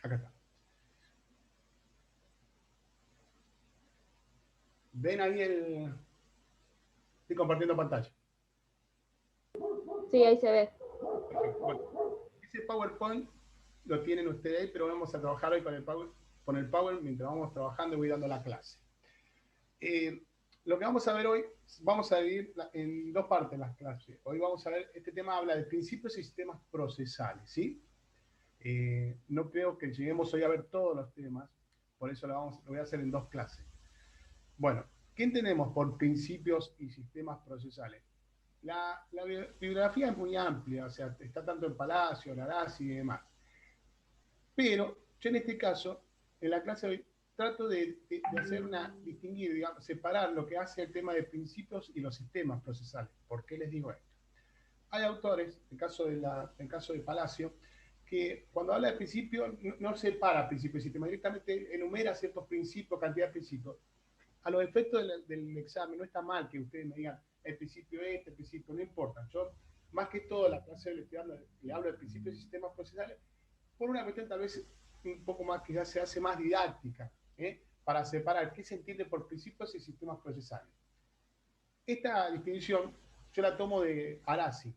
Acá está. ¿Ven ahí el...? Estoy compartiendo pantalla. Sí, ahí se ve. Perfecto. Bueno, ese PowerPoint lo tienen ustedes ahí, pero vamos a trabajar hoy con el Power mientras vamos trabajando y voy dando la clase. Lo que vamos a ver hoy, vamos a dividir en dos partes las clases. Hoy vamos a ver, este tema habla de principios y sistemas procesales, ¿sí? No creo que lleguemos hoy a ver todos los temas, por eso lo voy a hacer en dos clases. Bueno, ¿qué entendemos por principios y sistemas procesales? La bibliografía es muy amplia, o sea, está tanto en Palacio, Larasi y demás. Pero yo en este caso, en la clase de hoy, trato de hacer distinguir, digamos, separar lo que hace el tema de principios y los sistemas procesales. ¿Por qué les digo esto? Hay autores, en caso de Palacio, que cuando habla de principios no separa principios y sistemas, directamente enumera ciertos principios, cantidad de principios. A los efectos del examen, no está mal que ustedes me digan el principio el principio, no importa. Yo, más que todo, la clase le hablo de principios y sistemas procesales por una cuestión tal vez un poco más que ya se hace más didáctica, para separar qué se entiende por principios y sistemas procesales. Esta distinción yo la tomo de Arasi.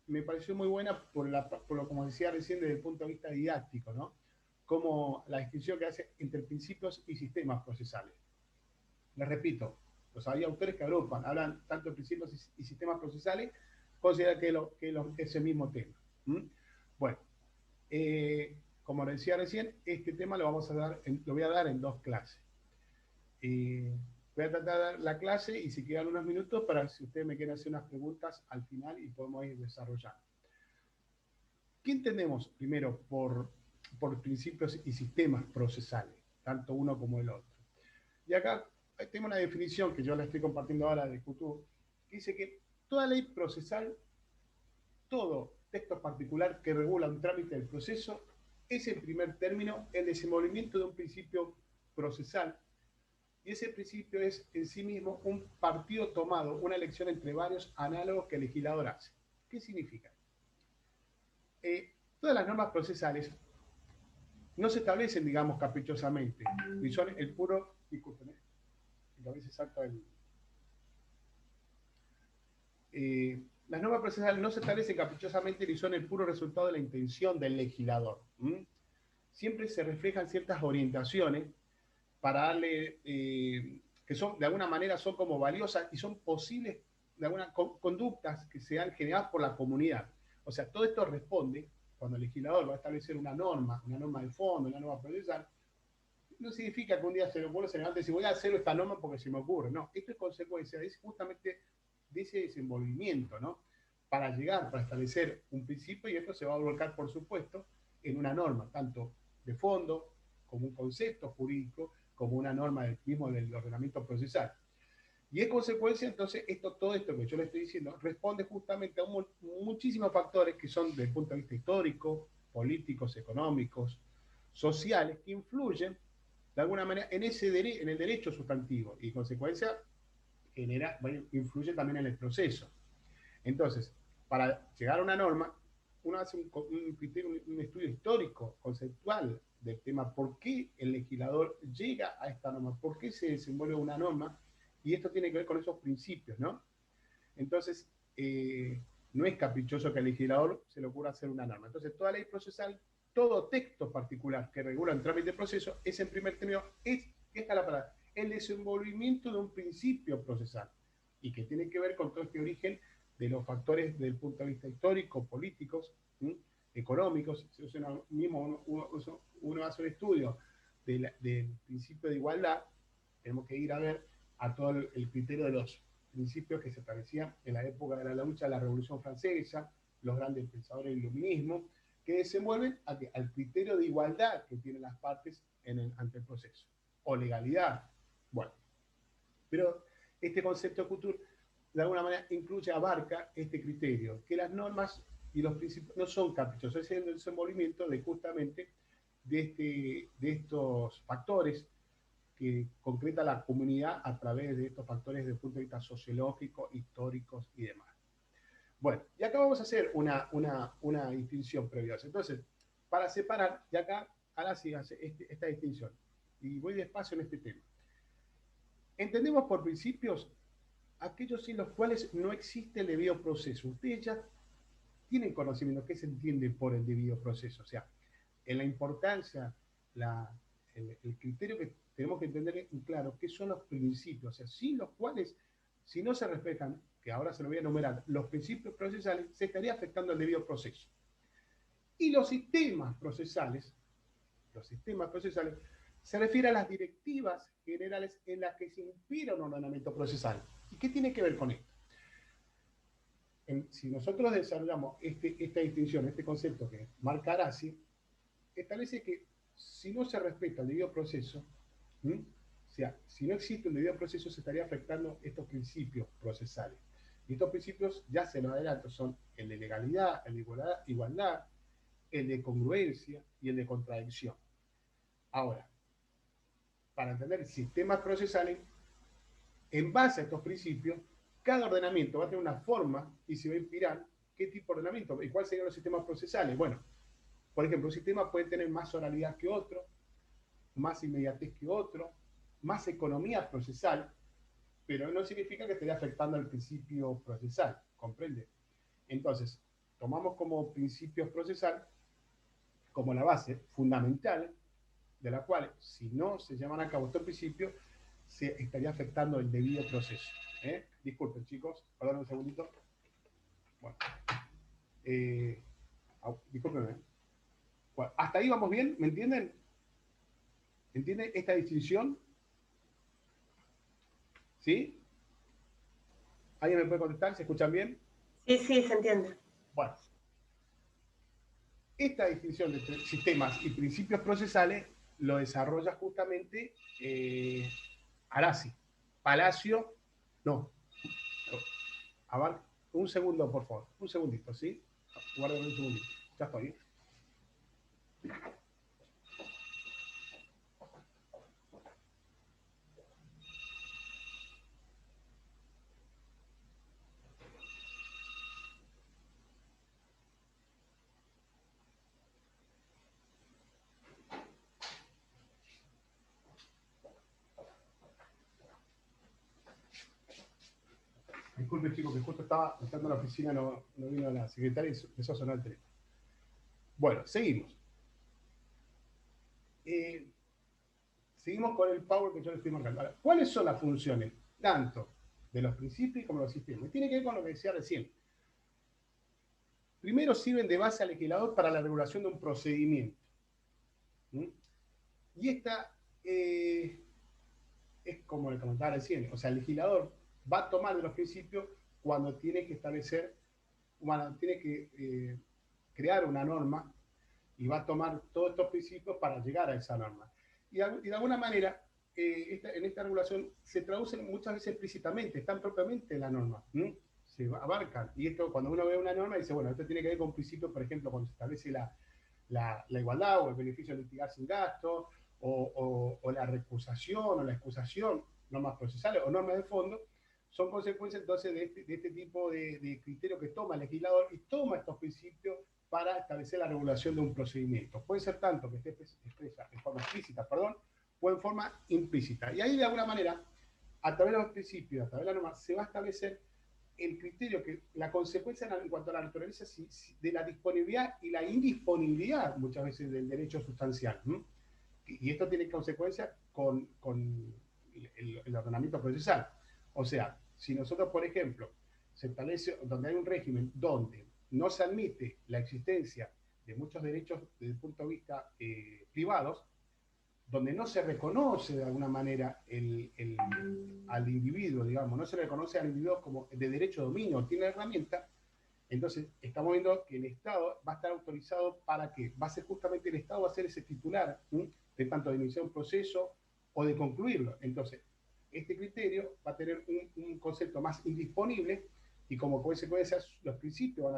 Me pareció muy buena por lo como decía recién, desde el punto de vista didáctico, ¿no? Como la distinción que hace entre principios y sistemas procesales. Les repito, hay autores que agrupan, hablan tanto de principios y sistemas procesales, consideran que es el mismo tema. ¿Mm? Bueno, como decía recién, este tema lo voy a dar en dos clases. Voy a tratar de dar la clase y si quedan unos minutos para si ustedes me quieren hacer unas preguntas al final y podemos ir desarrollando. ¿Qué entendemos primero por principios y sistemas procesales, tanto uno como el otro? Y acá tengo una definición que yo la estoy compartiendo ahora de Couture, que dice que toda ley procesal, todo texto particular que regula un trámite del proceso, es en primer término el desenvolvimiento de un principio procesal, y ese principio es en sí mismo un partido tomado, una elección entre varios análogos que el legislador hace. ¿Qué significa? Todas las normas procesales no se establecen, digamos, caprichosamente, y son el puro, disculpen, que a veces salta el... Las normas procesales no se establecen caprichosamente ni son el puro resultado de la intención del legislador. Siempre se reflejan ciertas orientaciones para darle, que son de alguna manera son como valiosas y son posibles de algunas conductas que sean generadas por la comunidad. O sea, todo esto responde, cuando el legislador va a establecer una norma de fondo, una norma procesal, no significa que un día se le ocurra, se levante y dice, voy a hacer esta norma porque se me ocurre. No, esto es consecuencia, es justamente de ese desenvolvimiento, ¿no? Para establecer un principio, y esto se va a volcar, por supuesto, en una norma, tanto de fondo, como un concepto jurídico, como una norma mismo del ordenamiento procesal. Y es consecuencia, entonces, todo esto que yo le estoy diciendo responde justamente a muchísimos factores que son desde el punto de vista histórico, políticos, económicos, sociales, que influyen de alguna manera en el derecho sustantivo y, consecuencia, influye también en el proceso. Entonces, para llegar a una norma, uno hace un estudio histórico, conceptual del tema, por qué el legislador llega a esta norma, por qué se desenvuelve una norma, y esto tiene que ver con esos principios, ¿no? Entonces, no es caprichoso que al legislador se le ocurra hacer una norma. Entonces, toda ley procesal, todo texto particular que regula el trámite de proceso, es en primer término, esta es la palabra, el desenvolvimiento de un principio procesal, y que tiene que ver con todo este origen de los factores desde el punto de vista histórico, políticos, económicos. Si uno hace un estudio del principio de igualdad, tenemos que ir a ver a todo el criterio de los principios que se establecían en la época de la lucha de la Revolución Francesa, los grandes pensadores del iluminismo, que desenvuelven al criterio de igualdad que tienen las partes ante el proceso, o legalidad. Bueno, pero este concepto de cultura, de alguna manera, abarca este criterio, que las normas y los principios no son caprichosos, es el desenvolvimiento de justamente de estos factores que concreta la comunidad a través de estos factores desde el punto de vista sociológico, históricos y demás. Bueno, y acá vamos a hacer una distinción previa. Entonces, para separar, y acá ahora sí hace esta distinción. Y voy despacio en este tema. Entendemos por principios aquellos sin los cuales no existe el debido proceso. Ustedes ya tienen conocimiento qué se entiende por el debido proceso. O sea, en la importancia, el criterio que tenemos que entender claro, qué son los principios. O sea, sin los cuales, si no se respetan, que ahora se lo voy a enumerar, los principios procesales, se estaría afectando el debido proceso. Y los sistemas procesales se refiere a las directivas generales en las que se inspira un ordenamiento procesal. ¿Y qué tiene que ver con esto? Si nosotros desarrollamos esta distinción, este concepto que marca Arasi, establece que si no se respeta el debido proceso, o sea, si no existe un debido proceso, se estaría afectando estos principios procesales. Y estos principios, ya se los adelanto, son el de legalidad, el de igualdad, el de congruencia y el de contradicción. Ahora, para entender sistemas procesales, en base a estos principios, cada ordenamiento va a tener una forma y se va a inspirar qué tipo de ordenamiento y cuáles serían los sistemas procesales. Bueno, por ejemplo, un sistema puede tener más oralidad que otro, más inmediatez que otro, más economía procesal, pero no significa que esté afectando al principio procesal, ¿comprende? Entonces, tomamos como principios procesal como la base fundamental de la cual, si no se llevan a cabo estos principios, se estaría afectando el debido proceso. Disculpen, chicos, perdón un segundito. Bueno, discúlpenme. Bueno, hasta ahí vamos bien, ¿me entienden? ¿Entienden esta distinción? ¿Sí? ¿Alguien me puede contestar? ¿Se escuchan bien? Sí, sí, se entiende. Bueno, esta distinción de sistemas y principios procesales lo desarrolla justamente Arasi. Palacio, no. Un segundo, por favor. Un segundito, ¿sí? Guarden un segundito. Ya estoy. Disculpe, chicos, que justo estaba entrando a la oficina, no vino la secretaria y empezó a sonar el teléfono. Bueno, seguimos. Seguimos con el power que yo les estoy marcando. Ahora, ¿cuáles son las funciones, tanto de los principios como de los sistemas? Tiene que ver con lo que decía recién. Primero, sirven de base al legislador para la regulación de un procedimiento. Y esta es como le comentaba recién, o sea, el legislador va a tomar de los principios cuando tiene que establecer, tiene que crear una norma y va a tomar todos estos principios para llegar a esa norma. Y de alguna manera, en esta regulación se traducen muchas veces explícitamente, están propiamente en la norma, se abarcan. Y esto, cuando uno ve una norma, dice, bueno, esto tiene que ver con principios, por ejemplo, cuando se establece la igualdad o el beneficio de litigar sin gasto, o la recusación o la excusación, normas procesales o normas de fondo, son consecuencias entonces de este tipo de criterio que toma el legislador y toma estos principios para establecer la regulación de un procedimiento. Puede ser tanto que esté expresa en forma explícita, o en forma implícita. Y ahí de alguna manera, a través de los principios, a través de la norma, se va a establecer el criterio, que la consecuencia en cuanto a la naturaleza de la disponibilidad y la indisponibilidad muchas veces del derecho sustancial. Y esto tiene consecuencias con el ordenamiento procesal. O sea, si nosotros, por ejemplo, se establece donde hay un régimen donde no se admite la existencia de muchos derechos desde el punto de vista privados, donde no se reconoce de alguna manera al individuo, digamos, no se reconoce al individuo como de derecho de dominio, tiene herramienta, entonces estamos viendo que el Estado va a estar autorizado para que va a ser justamente el Estado, va a ser ese titular de tanto de iniciar un proceso o de concluirlo. Entonces, este criterio va a tener un concepto más indisponible y como consecuencia los principios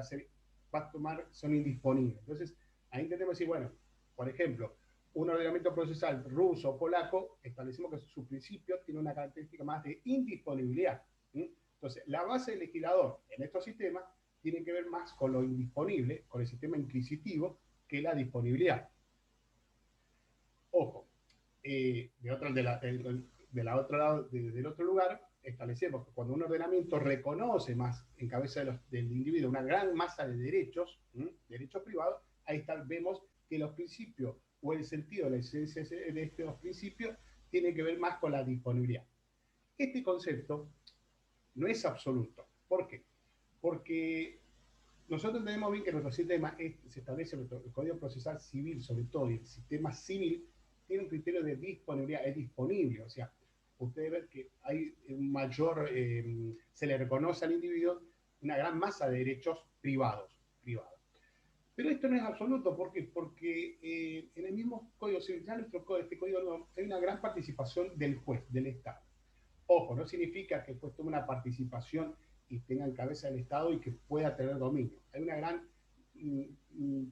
son indisponibles. Entonces, ahí intentemos decir, bueno, por ejemplo, un ordenamiento procesal ruso o polaco, establecemos que su principio tiene una característica más de indisponibilidad. Entonces, la base del legislador en estos sistemas tiene que ver más con lo indisponible, con el sistema inquisitivo, que la disponibilidad. Ojo, del otro lugar, establecemos que cuando un ordenamiento reconoce más en cabeza del individuo una gran masa de derechos, derechos privados, ahí vemos que los principios o el sentido, la esencia de estos principios tiene que ver más con la disponibilidad. Este concepto no es absoluto. ¿Por qué? Porque nosotros tenemos bien que nuestro sistema se establece, el Código Procesal Civil sobre todo, y el sistema civil tiene un criterio de disponibilidad, es disponible, o sea, ustedes ven que hay un mayor, se le reconoce al individuo una gran masa de derechos privados. Pero esto no es absoluto, ¿por qué? Porque en el mismo Código Civil, ya nuestro código, este código nuevo, hay una gran participación del juez, del Estado. Ojo, no significa que el juez tome una participación y tenga en cabeza el Estado y que pueda tener dominio. Hay una gran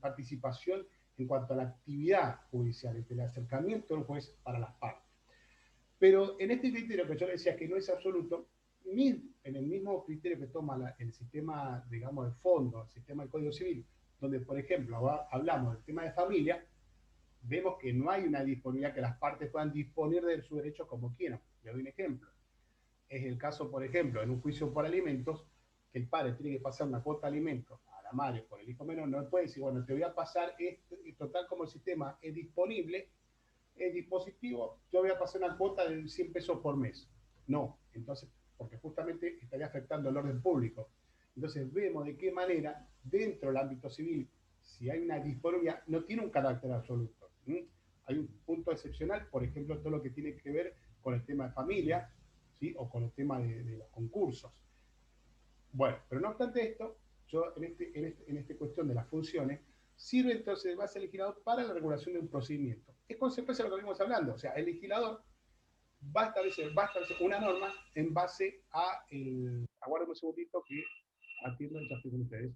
participación en cuanto a la actividad judicial, el acercamiento del juez para las partes. Pero en este criterio que yo decía que no es absoluto, en el mismo criterio que toma el sistema, digamos, de fondo, el sistema del Código Civil, donde, por ejemplo, hablamos del tema de familia, vemos que no hay una disponibilidad, que las partes puedan disponer de sus derechos como quieran. Le doy un ejemplo. Es el caso, por ejemplo, en un juicio por alimentos, que el padre tiene que pasar una cuota de alimentos a la madre por el hijo menor, no puede decir, bueno, te voy a pasar total como el sistema es disponible, es dispositivo, yo voy a pasar una cuota de 100 pesos por mes. No, entonces, porque justamente estaría afectando el orden público. Entonces vemos de qué manera, dentro del ámbito civil, si hay una disponibilidad, no tiene un carácter absoluto. Hay un punto excepcional, por ejemplo, todo lo que tiene que ver con el tema de familia, ¿sí? O con el tema de los concursos. Bueno, pero no obstante esto, yo en esta cuestión de las funciones, sirve entonces de base legislador para la regulación de un procedimiento. Es consecuencia de lo que venimos hablando, o sea, el legislador va a establecer una norma en base a el... Aguárdenme un segundito que atiendo el desafío con ustedes.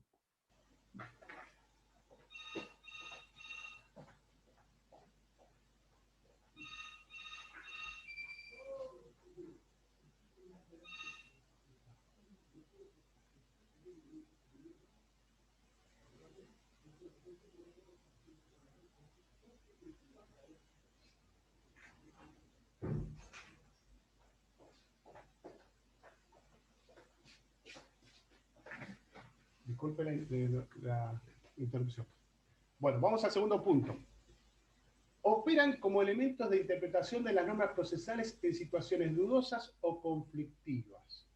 Disculpe la interrupción. Bueno, vamos al segundo punto. Operan como elementos de interpretación de las normas procesales en situaciones dudosas o conflictivas.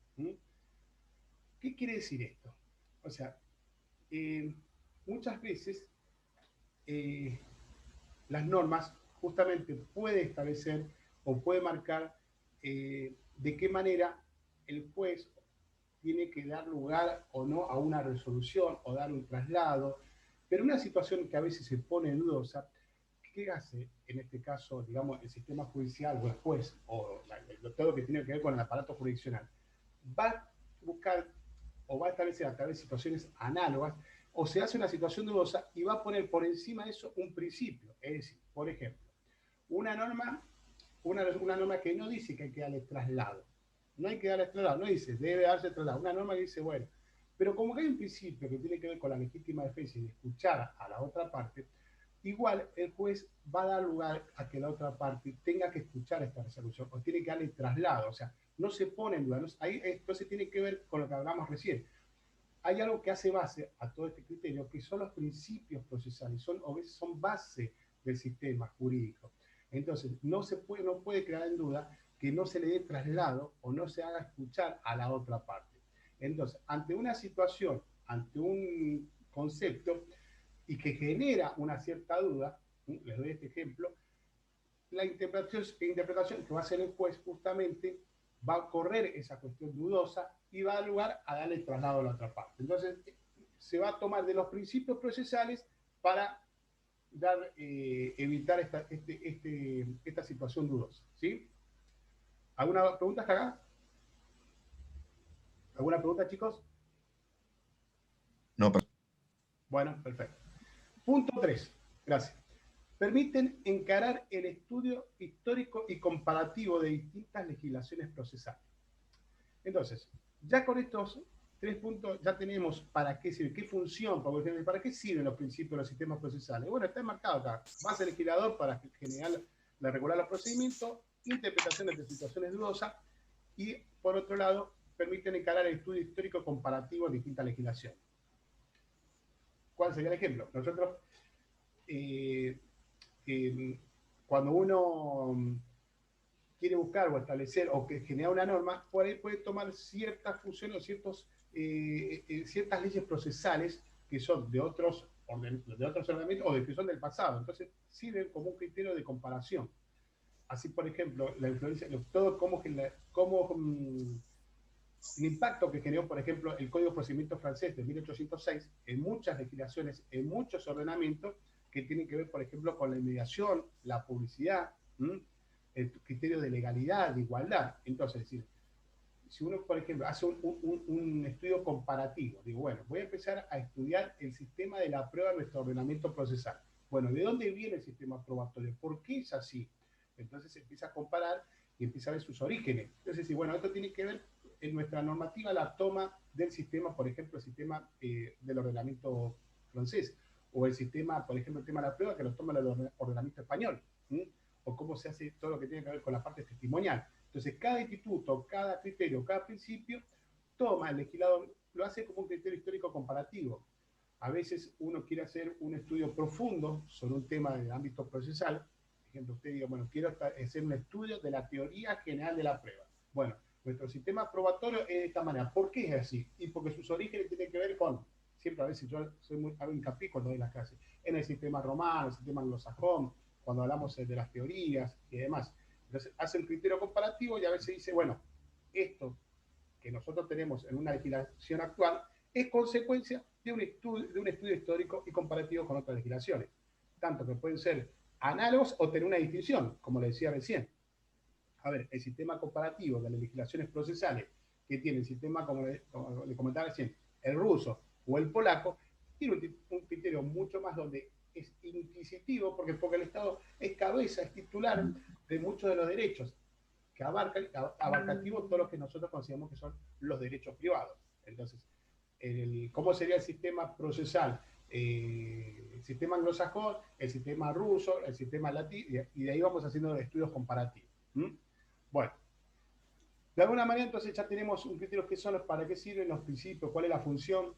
¿Qué quiere decir esto? O sea, muchas veces las normas justamente puede establecer o puede marcar de qué manera el juez tiene que dar lugar o no a una resolución o dar un traslado, pero una situación que a veces se pone dudosa, ¿qué hace en este caso, digamos, el sistema judicial o el juez o todo lo que tiene que ver con el aparato jurisdiccional? Va a buscar o va a establecer a través de situaciones análogas o se hace una situación dudosa y va a poner por encima de eso un principio. Es decir, por ejemplo, una norma, una norma que no dice que hay que darle traslado. No hay que darle traslado, no dice, debe darse traslado. Una norma que dice, bueno, pero como que hay un principio que tiene que ver con la legítima defensa y de escuchar a la otra parte, igual el juez va a dar lugar a que la otra parte tenga que escuchar esta resolución o tiene que darle traslado. O sea, no se pone en duda. No, ahí entonces tiene que ver con lo que hablamos recién. Hay algo que hace base a todo este criterio, que son los principios procesales, son base del sistema jurídico. Entonces, no puede quedar en duda que no se le dé traslado o no se haga escuchar a la otra parte. Entonces, ante una situación, ante un concepto, y que genera una cierta duda, les doy este ejemplo, la interpretación que va a hacer el juez justamente va a correr esa cuestión dudosa y va a dar lugar a darle el traslado a la otra parte. Entonces, se va a tomar de los principios procesales para evitar esta situación dudosa. ¿Sí? ¿Alguna pregunta hasta acá? ¿Alguna pregunta, chicos? No, bueno, perfecto. Punto 3. Gracias. Permiten encarar el estudio histórico y comparativo de distintas legislaciones procesales. Entonces, ya con estos 3 puntos ya tenemos para qué sirve, qué función, para qué sirven los principios de los sistemas procesales. Bueno, está marcado acá, base legislador para generar de regular los procedimientos, interpretaciones de situaciones dudosas y, por otro lado, permiten encarar el estudio histórico comparativo en distintas legislaciones. ¿Cuál sería el ejemplo? Nosotros, eh, cuando uno quiere buscar o establecer o que genera una norma, por ahí puede tomar ciertas funciones o ciertas leyes procesales que son de otros ordenamientos o de que son del pasado. Entonces, sirven como un criterio de comparación. Así, por ejemplo, la influencia, todo el impacto que generó, por ejemplo, el Código de Procedimiento francés de 1806 en muchas legislaciones, en muchos ordenamientos que tienen que ver, por ejemplo, con la inmediación, la publicidad, el criterio de legalidad, de igualdad. Entonces, es decir, si uno, por ejemplo, hace un estudio comparativo, digo, bueno, voy a empezar a estudiar el sistema de la prueba de nuestro ordenamiento procesal. Bueno, ¿de dónde viene el sistema probatorio? ¿Por qué es así? Entonces se empieza a comparar y empieza a ver sus orígenes. Entonces, bueno, esto tiene que ver en nuestra normativa la toma del sistema, por ejemplo, el sistema del ordenamiento francés, o el sistema, por ejemplo, el tema de la prueba que lo toma el ordenamiento español, o cómo se hace todo lo que tiene que ver con la parte testimonial. Entonces, cada instituto, cada criterio, cada principio, toma el legislador, lo hace como un criterio histórico comparativo. A veces uno quiere hacer un estudio profundo sobre un tema del ámbito procesal. Por ejemplo, usted diga, bueno, quiero hacer un estudio de la teoría general de la prueba. Bueno, nuestro sistema probatorio es de esta manera. ¿Por qué es así? Y porque sus orígenes tienen que ver con, siempre a veces yo hago hincapié cuando doy las clases, en el sistema romano, el sistema anglosajón, cuando hablamos de las teorías y demás. Entonces, hace un criterio comparativo y a veces dice, bueno, esto que nosotros tenemos en una legislación actual es consecuencia de un estudio histórico y comparativo con otras legislaciones. Tanto que pueden ser análogos o tener una distinción, como le decía recién. A ver, el sistema comparativo de las legislaciones procesales que tiene el sistema, como le comentaba recién, el ruso o el polaco, tiene un criterio mucho más donde es inquisitivo, porque el Estado es cabeza, es titular de muchos de los derechos, que abarcativo todo lo que nosotros consideramos que son los derechos privados. Entonces, ¿cómo sería el sistema procesal? El sistema anglosajón, el sistema ruso, el sistema latino, y de ahí vamos haciendo estudios comparativos. Bueno, de alguna manera entonces ya tenemos un criterio que son para qué sirven los principios, cuál es la función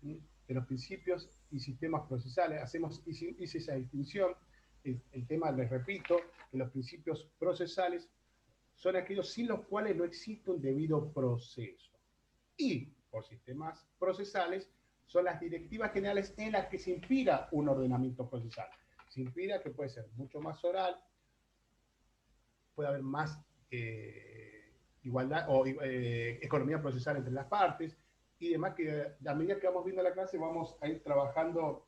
de los principios y sistemas procesales. Hice esa distinción. El tema, les repito, que los principios procesales son aquellos sin los cuales no existe un debido proceso. Y por sistemas procesales son las directivas generales en las que se inspira un ordenamiento procesal. Se inspira que puede ser mucho más oral, puede haber más igualdad o economía procesal entre las partes y demás, que a medida que vamos viendo la clase vamos a ir trabajando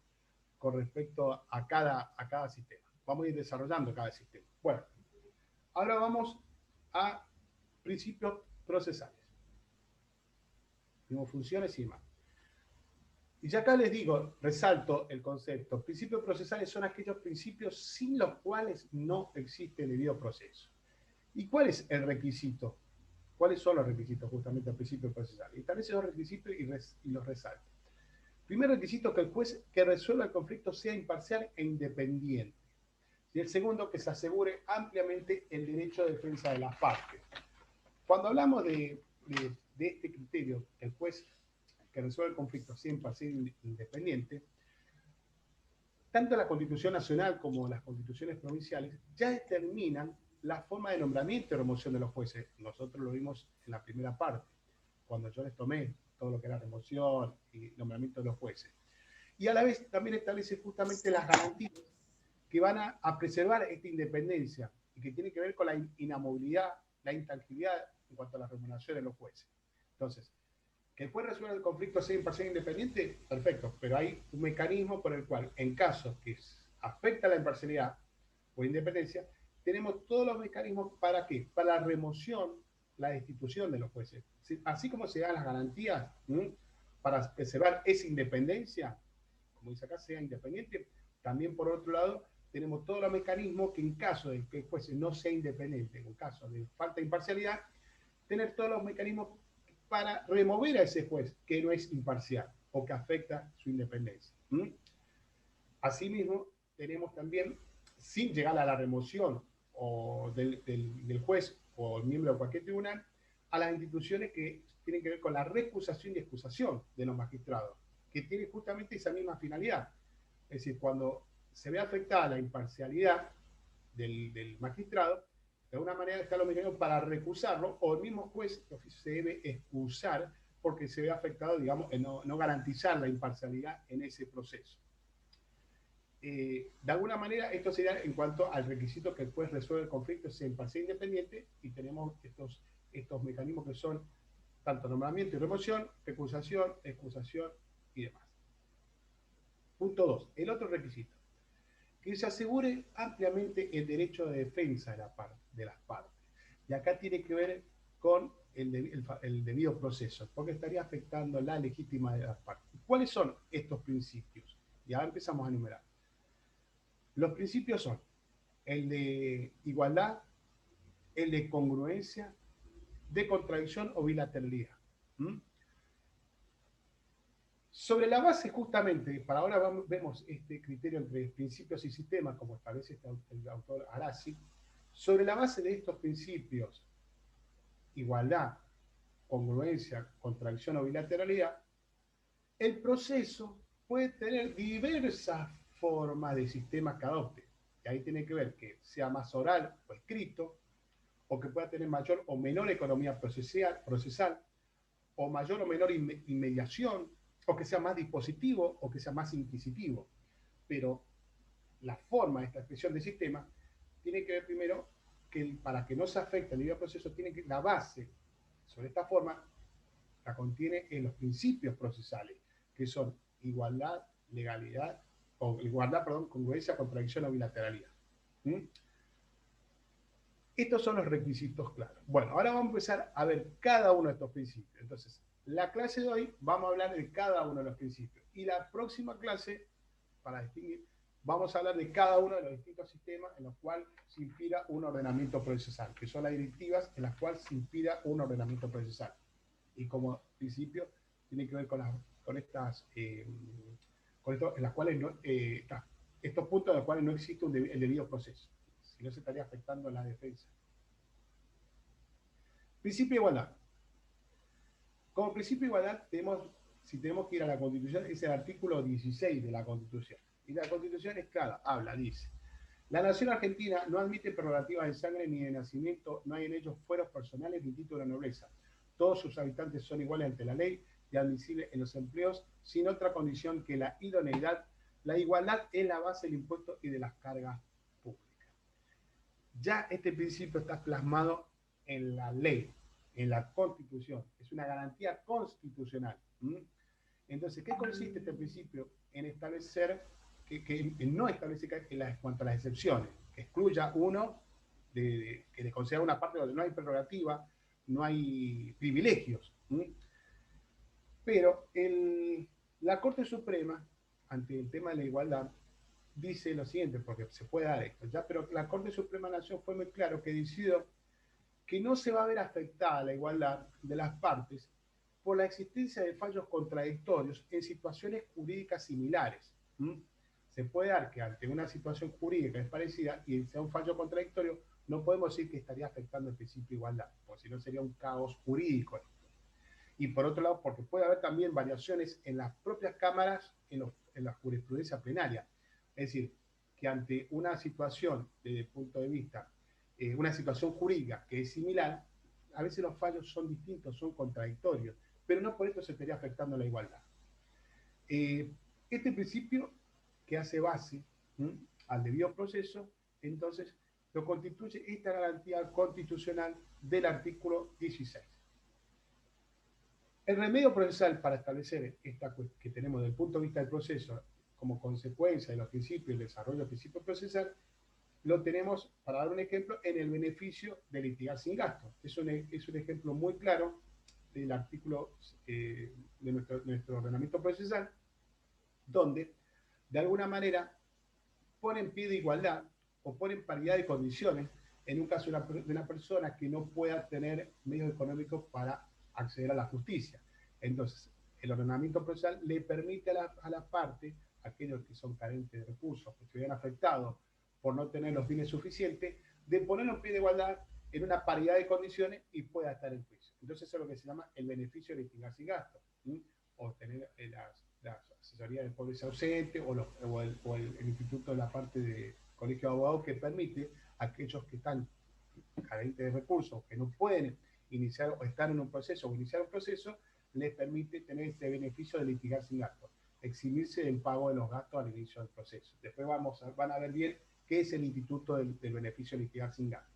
con respecto a cada sistema. Vamos a ir desarrollando cada sistema. Bueno, ahora vamos a principios procesales. Tenemos funciones y demás. Y ya acá les digo, resalto el concepto. Principios procesales son aquellos principios sin los cuales no existe el debido proceso. ¿Y cuál es el requisito? ¿Cuáles son los requisitos justamente del principio procesal? Y establece dos requisitos y los resalto. Primer requisito, que el juez que resuelva el conflicto sea imparcial e independiente. Y el segundo, que se asegure ampliamente el derecho de defensa de las partes. Cuando hablamos de este criterio, el juez que resuelve el conflicto sea imparcial e independiente, tanto la Constitución Nacional como las constituciones provinciales ya determinan la forma de nombramiento y remoción de los jueces. Nosotros lo vimos en la primera parte, cuando yo les tomé todo lo que era remoción y nombramiento de los jueces. Y a la vez también establece justamente las garantías que van a preservar esta independencia y que tiene que ver con la inamovilidad, la intangibilidad en cuanto a la remuneración de los jueces. Entonces, que el juez resuelva el conflicto sea imparcial e independiente, perfecto, pero hay un mecanismo por el cual, en caso que afecta la imparcialidad o independencia, tenemos todos los mecanismos para ¿qué? Para la remoción, la destitución de los jueces. Así como se dan las garantías para preservar esa independencia, como dice acá, sea independiente, también por otro lado tenemos todos los mecanismos que en caso de que el juez no sea independiente, en caso de falta de imparcialidad, tener todos los mecanismos para remover a ese juez que no es imparcial o que afecta su independencia. Asimismo, tenemos también, sin llegar a la remoción o del juez o el miembro de cualquier tribunal a las instituciones que tienen que ver con la recusación y excusación de los magistrados, que tiene justamente esa misma finalidad. Es decir, cuando se ve afectada la imparcialidad del magistrado, de alguna manera está los mecanismos para recusarlo, o el mismo juez se debe excusar porque se ve afectado, digamos, en no garantizar la imparcialidad en ese proceso. De alguna manera, esto sería en cuanto al requisito que el juez resuelve el conflicto, sea imparcial e independiente, y tenemos estos mecanismos que son tanto nombramiento y remoción, recusación, excusación y demás. Punto 2. El otro requisito. Que se asegure ampliamente el derecho de defensa de las partes. Y acá tiene que ver con el debido proceso, porque estaría afectando la legitimidad de las partes. ¿Cuáles son estos principios? Y ahora empezamos a enumerar. Los principios son el de igualdad, el de congruencia, de contradicción o bilateralidad. ¿Mm? Sobre la base, justamente, para ahora vemos este criterio entre principios y sistemas, como establece el autor Arasi. Sobre la base de estos principios, igualdad, congruencia, contradicción o bilateralidad, el proceso puede tener diversas formas de sistemas que adopte. Y ahí tiene que ver que sea más oral o escrito, o que pueda tener mayor o menor economía procesal o mayor o menor inmediación, o que sea más dispositivo o que sea más inquisitivo. Pero la forma de esta expresión de sistema tiene que ver primero que para que no se afecte el libre proceso, tiene que la base sobre esta forma la contiene en los principios procesales, que son igualdad, legalidad, o igualdad, perdón, congruencia, contradicción o bilateralidad. ¿Mm? Estos son los requisitos claros. Bueno, ahora vamos a empezar a ver cada uno de estos principios. Entonces, la clase de hoy vamos a hablar de cada uno de los principios. Y la próxima clase, para distinguir, vamos a hablar de cada uno de los distintos sistemas en los cuales se inspira un ordenamiento procesal, que son las directivas en las cuales se inspira un ordenamiento procesal. Y como principio, tiene que ver con estas, en las cuales no, estos puntos en los cuales no existe el debido proceso. Si no, se estaría afectando la defensa. Principio de igualdad. Como principio de igualdad, si tenemos que ir a la Constitución, es el artículo 16 de la Constitución. Y la Constitución es clara, dice: la nación argentina no admite prerrogativas de sangre ni de nacimiento, no hay en ellos fueros personales ni título de nobleza. Todos sus habitantes son iguales ante la ley y admisibles en los empleos, sin otra condición que la idoneidad. La igualdad es la base del impuesto y de las cargas públicas. Ya este principio está plasmado en la ley, en la Constitución. Es una garantía constitucional. Entonces, ¿qué consiste este principio? En establecer, en no establecer en cuanto a las excepciones, que excluya uno, que le conceda una parte donde no hay prerrogativa, no hay privilegios. Pero la Corte Suprema, ante el tema de la igualdad, dice lo siguiente, porque se puede dar esto, ¿ya? Pero la Corte Suprema de la Nación fue muy claro que decidió que no se va a ver afectada la igualdad de las partes por la existencia de fallos contradictorios en situaciones jurídicas similares. Se puede dar que ante una situación jurídica es parecida y sea un fallo contradictorio, no podemos decir que estaría afectando el principio de igualdad, porque si no sería un caos jurídico. Y por otro lado, porque puede haber también variaciones en las propias cámaras, en la jurisprudencia plenaria. Es decir, que ante una situación desde el punto de vista, una situación jurídica que es similar, a veces los fallos son distintos, son contradictorios, pero no por esto se estaría afectando la igualdad. Este principio que hace base al debido proceso, entonces lo constituye esta garantía constitucional del artículo 16. El remedio procesal para establecer esta que tenemos desde el punto de vista del proceso como consecuencia de los principios y el desarrollo del principio procesal, lo tenemos, para dar un ejemplo, en el beneficio de litigar sin gasto. Es un ejemplo muy claro del artículo de nuestro ordenamiento procesal, donde de alguna manera pone en pie de igualdad o pone en paridad de condiciones en un caso de una persona que no pueda tener medios económicos para acceder a la justicia. Entonces, el ordenamiento procesal le permite a la parte, aquellos que son carentes de recursos, que se vean afectados por no tener los bienes suficientes, de ponerlo en pie de igualdad en una paridad de condiciones y pueda estar en juicio. Entonces eso es lo que se llama el beneficio de litigar sin gasto, ¿sí? O tener las asesorías de pobreza ausente o el instituto de la parte de colegio de abogados que permite a aquellos que están carentes de recursos, que no pueden iniciar o están en un proceso o iniciar un proceso, les permite tener este beneficio de litigar sin gastos, eximirse del pago de los gastos al inicio del proceso. Después van a ver bien qué es el instituto del beneficio de litigar sin gastos.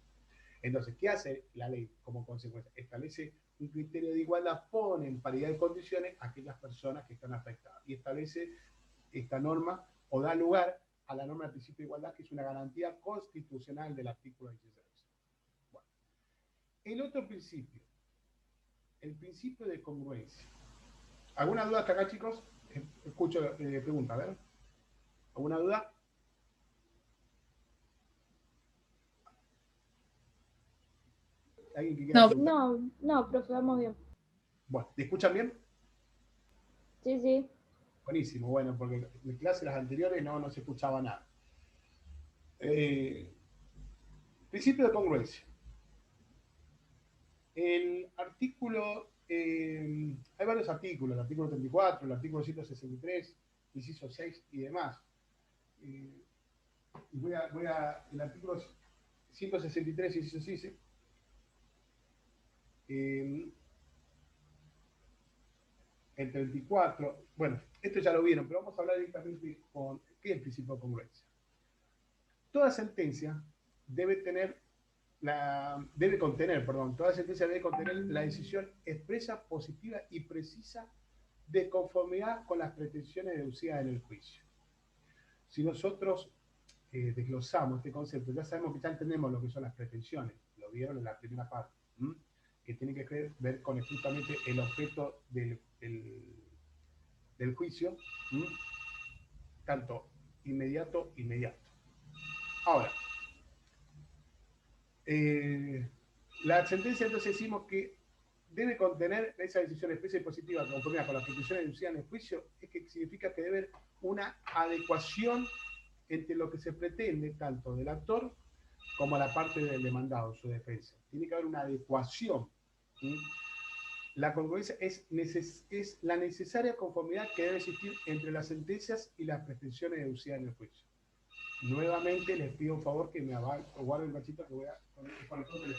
Entonces, ¿qué hace la ley como consecuencia? Establece un criterio de igualdad, pone en paridad de condiciones a aquellas personas que están afectadas y establece esta norma o da lugar a la norma del principio de igualdad, que es una garantía constitucional del artículo 16. Bueno, el otro principio, el principio de congruencia. ¿Alguna duda hasta acá, chicos? Escucho pregunta, a ver. ¿Alguna duda? ¿Alguien que quiera No, preguntar? No, profe, vamos bien. Bueno, ¿te escuchan bien? Sí, sí. Buenísimo, bueno, porque en clases las anteriores no se escuchaba nada. Principio de congruencia. El artículo, hay varios artículos, el artículo 34, el artículo 163, inciso 6 y demás. El artículo 163, inciso 6, el 34, bueno, esto ya lo vieron, pero vamos a hablar directamente con qué es el principio de congruencia. Toda sentencia debe contener la decisión expresa, positiva y precisa de conformidad con las pretensiones deducidas en el juicio. Si nosotros desglosamos este concepto, ya sabemos que ya entendemos lo que son las pretensiones, lo vieron en la primera parte, que tiene que ver con justamente el objeto del juicio, tanto inmediato. Ahora, la sentencia entonces decimos que debe contener esa decisión expresa y positiva conformidad con las pretensiones deducidas en el juicio, es que significa que debe haber una adecuación entre lo que se pretende, tanto del actor como la parte del demandado, su defensa. Tiene que haber una adecuación. ¿Sí? La congruencia es la necesaria conformidad que debe existir entre las sentencias y las pretensiones deducidas en el juicio. Nuevamente les pido un favor que me guarden el machito que voy a poner todo el teléfono.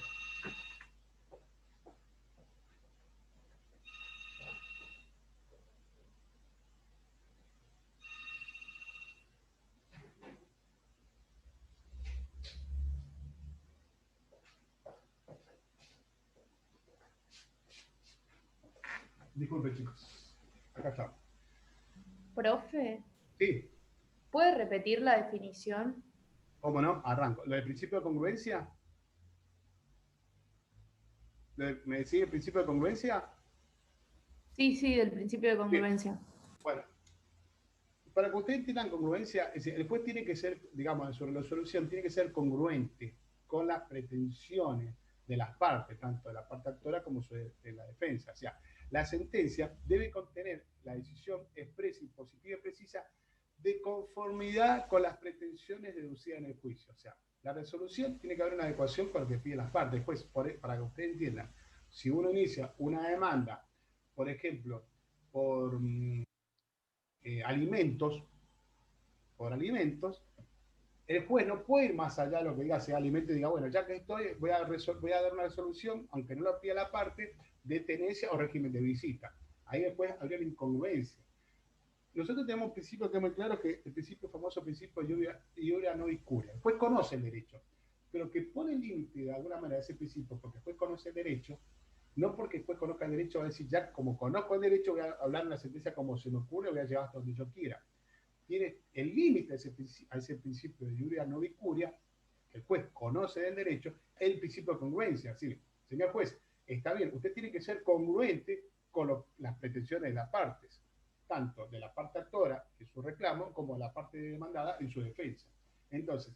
Disculpen, chicos. Acá estamos. Profe, Sí, ¿puede repetir la definición? cómo no, arranco. Lo del principio de congruencia. ¿Me decís el principio de congruencia? Sí, del principio de Bien. congruencia. Bueno, para que ustedes tengan congruencia, es decir, el juez tiene que ser, digamos, sobre la resolución, tiene que ser congruente con las pretensiones de las partes, tanto de la parte actora como de la defensa. O sea, la sentencia debe contener la decisión expresa y positiva y precisa de conformidad con las pretensiones deducidas en el juicio. O sea, la resolución tiene que haber una adecuación con lo que piden las partes. Después, para que ustedes entiendan, si uno inicia una demanda, por ejemplo, por alimentos, el juez no puede ir más allá de lo que diga sea alimento y diga, bueno, ya que estoy, voy a dar una resolución, aunque no lo pida la parte, de tenencia o régimen de visita. Ahí después habría la incongruencia. Nosotros tenemos un principio que es muy claro, que el famoso principio de iuria no discuria. El juez conoce el derecho, pero que pone el límite de alguna manera a ese principio, porque el juez conoce el derecho, no porque el juez conozca el derecho, va a decir, ya como conozco el derecho, voy a hablar en la sentencia como se me ocurre, voy a llevar hasta donde yo quiera. Tiene el límite a ese principio de iuria no discuria, que el juez conoce del derecho, el principio de congruencia. Así, señor juez, está bien, usted tiene que ser congruente con las pretensiones de las partes, tanto de la parte actora en su reclamo como de la parte demandada en su defensa. Entonces,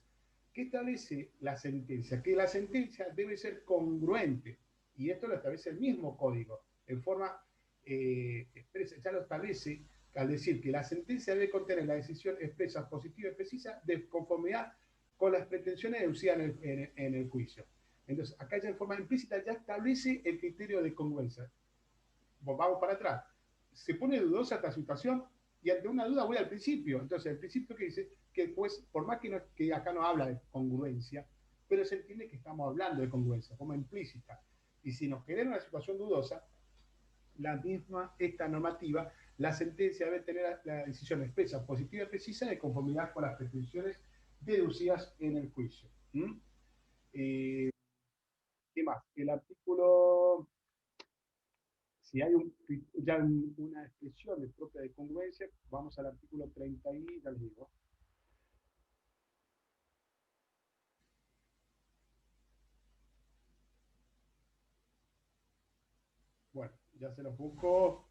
¿qué establece la sentencia? Que la sentencia debe ser congruente, y esto lo establece el mismo código, en forma expresa, ya lo establece al decir que la sentencia debe contener la decisión expresa, positiva y precisa de conformidad con las pretensiones deducidas en el juicio. Entonces, acá ya en forma implícita ya establece el criterio de congruencia. Vamos para atrás. Se pone dudosa esta situación y ante una duda voy al principio. Entonces, el principio que dice que el juez, por más que acá no habla de congruencia, pero se entiende que estamos hablando de congruencia, como implícita. Y si nos genera una situación dudosa, esta normativa, la sentencia debe tener la decisión expresa, positiva y precisa de conformidad con las pretensiones deducidas en el juicio. ¿Qué más? El artículo, si hay ya una expresión propia de congruencia, vamos al artículo 30 y ya les digo. Bueno, ya se los busco.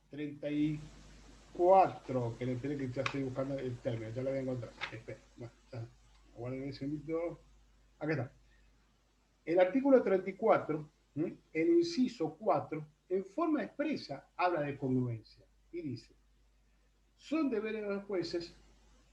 34, que le esperé que ya estoy buscando el término, ya lo voy a encontrar. Espera, bueno, ya, aguarden ese minuto. Acá está. El artículo 34, el inciso 4, en forma expresa habla de congruencia y dice: son deberes de los jueces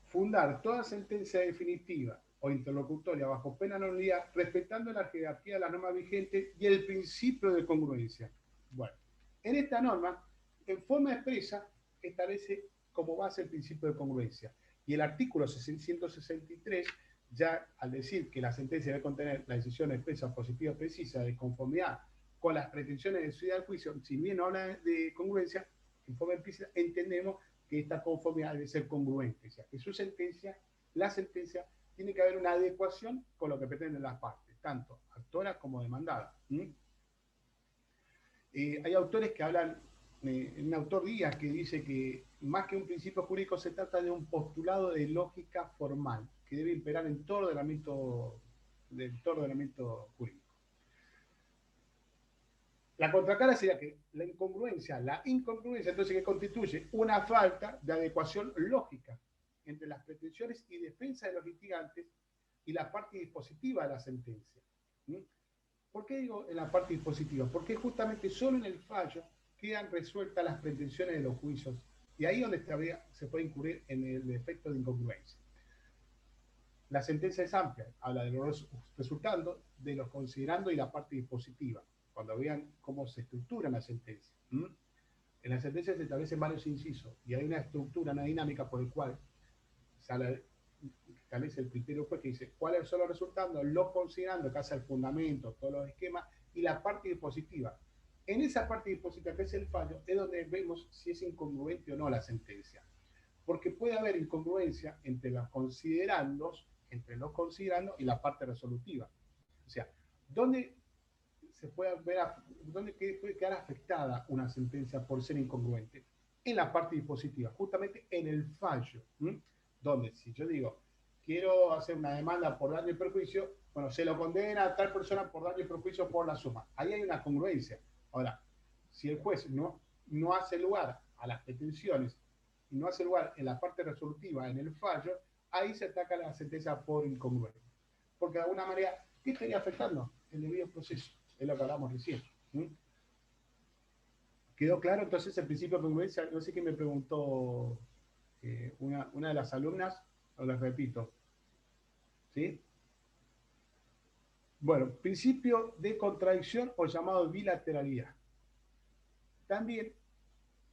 fundar toda sentencia definitiva o interlocutoria bajo pena de nulidad, respetando la jerarquía de las normas vigentes y el principio de congruencia. Bueno, en esta norma, en forma expresa, establece como base el principio de congruencia. Y el artículo 163, ya al decir que la sentencia debe contener la decisión expresa, positiva, precisa, de conformidad con las pretensiones de ciudad del juicio, si bien no habla de congruencia, en forma explícita, entendemos que esta conformidad debe ser congruente, o sea, que su sentencia, la sentencia, tiene que haber una adecuación con lo que pretenden las partes, tanto actora como demandada. Hay autores que hablan, un autor Díaz que dice que más que un principio jurídico se trata de un postulado de lógica formal que debe imperar en todo ordenamiento jurídico. La contracara sería que la incongruencia, entonces, que constituye una falta de adecuación lógica entre las pretensiones y defensa de los litigantes y la parte dispositiva de la sentencia. ¿Por qué digo en la parte dispositiva? Porque justamente solo en el fallo quedan resueltas las pretensiones de los juicios y ahí es donde se puede incurrir en el efecto de incongruencia. La sentencia es amplia, habla de los resultandos, de los considerando y la parte dispositiva, cuando vean cómo se estructura la sentencia. En la sentencia se establecen varios incisos y hay una estructura, una dinámica por el cual se establece el criterio juez que dice cuáles son los resultados, lo considerando, que hace el fundamento, todos los esquemas y la parte dispositiva. En esa parte dispositiva, que es el fallo, es donde vemos si es incongruente o no la sentencia. Porque puede haber incongruencia entre los considerandos y la parte resolutiva. O sea, ¿dónde se puede ver, dónde puede quedar afectada una sentencia por ser incongruente? En la parte dispositiva, justamente en el fallo, donde si yo digo, quiero hacer una demanda por daño y perjuicio, bueno, se lo condena a tal persona por daño y perjuicio por la suma. Ahí hay una congruencia. Ahora, si el juez no hace lugar a las pretensiones y no hace lugar en la parte resolutiva, en el fallo, ahí se ataca la sentencia por incongruencia. Porque de alguna manera, ¿qué estaría afectando? El debido proceso. Es lo que hablamos recién. ¿Quedó claro entonces el principio de congruencia? No sé quién me preguntó, una de las alumnas, o les repito. ¿Sí? Bueno, principio de contradicción o llamado bilateralidad. También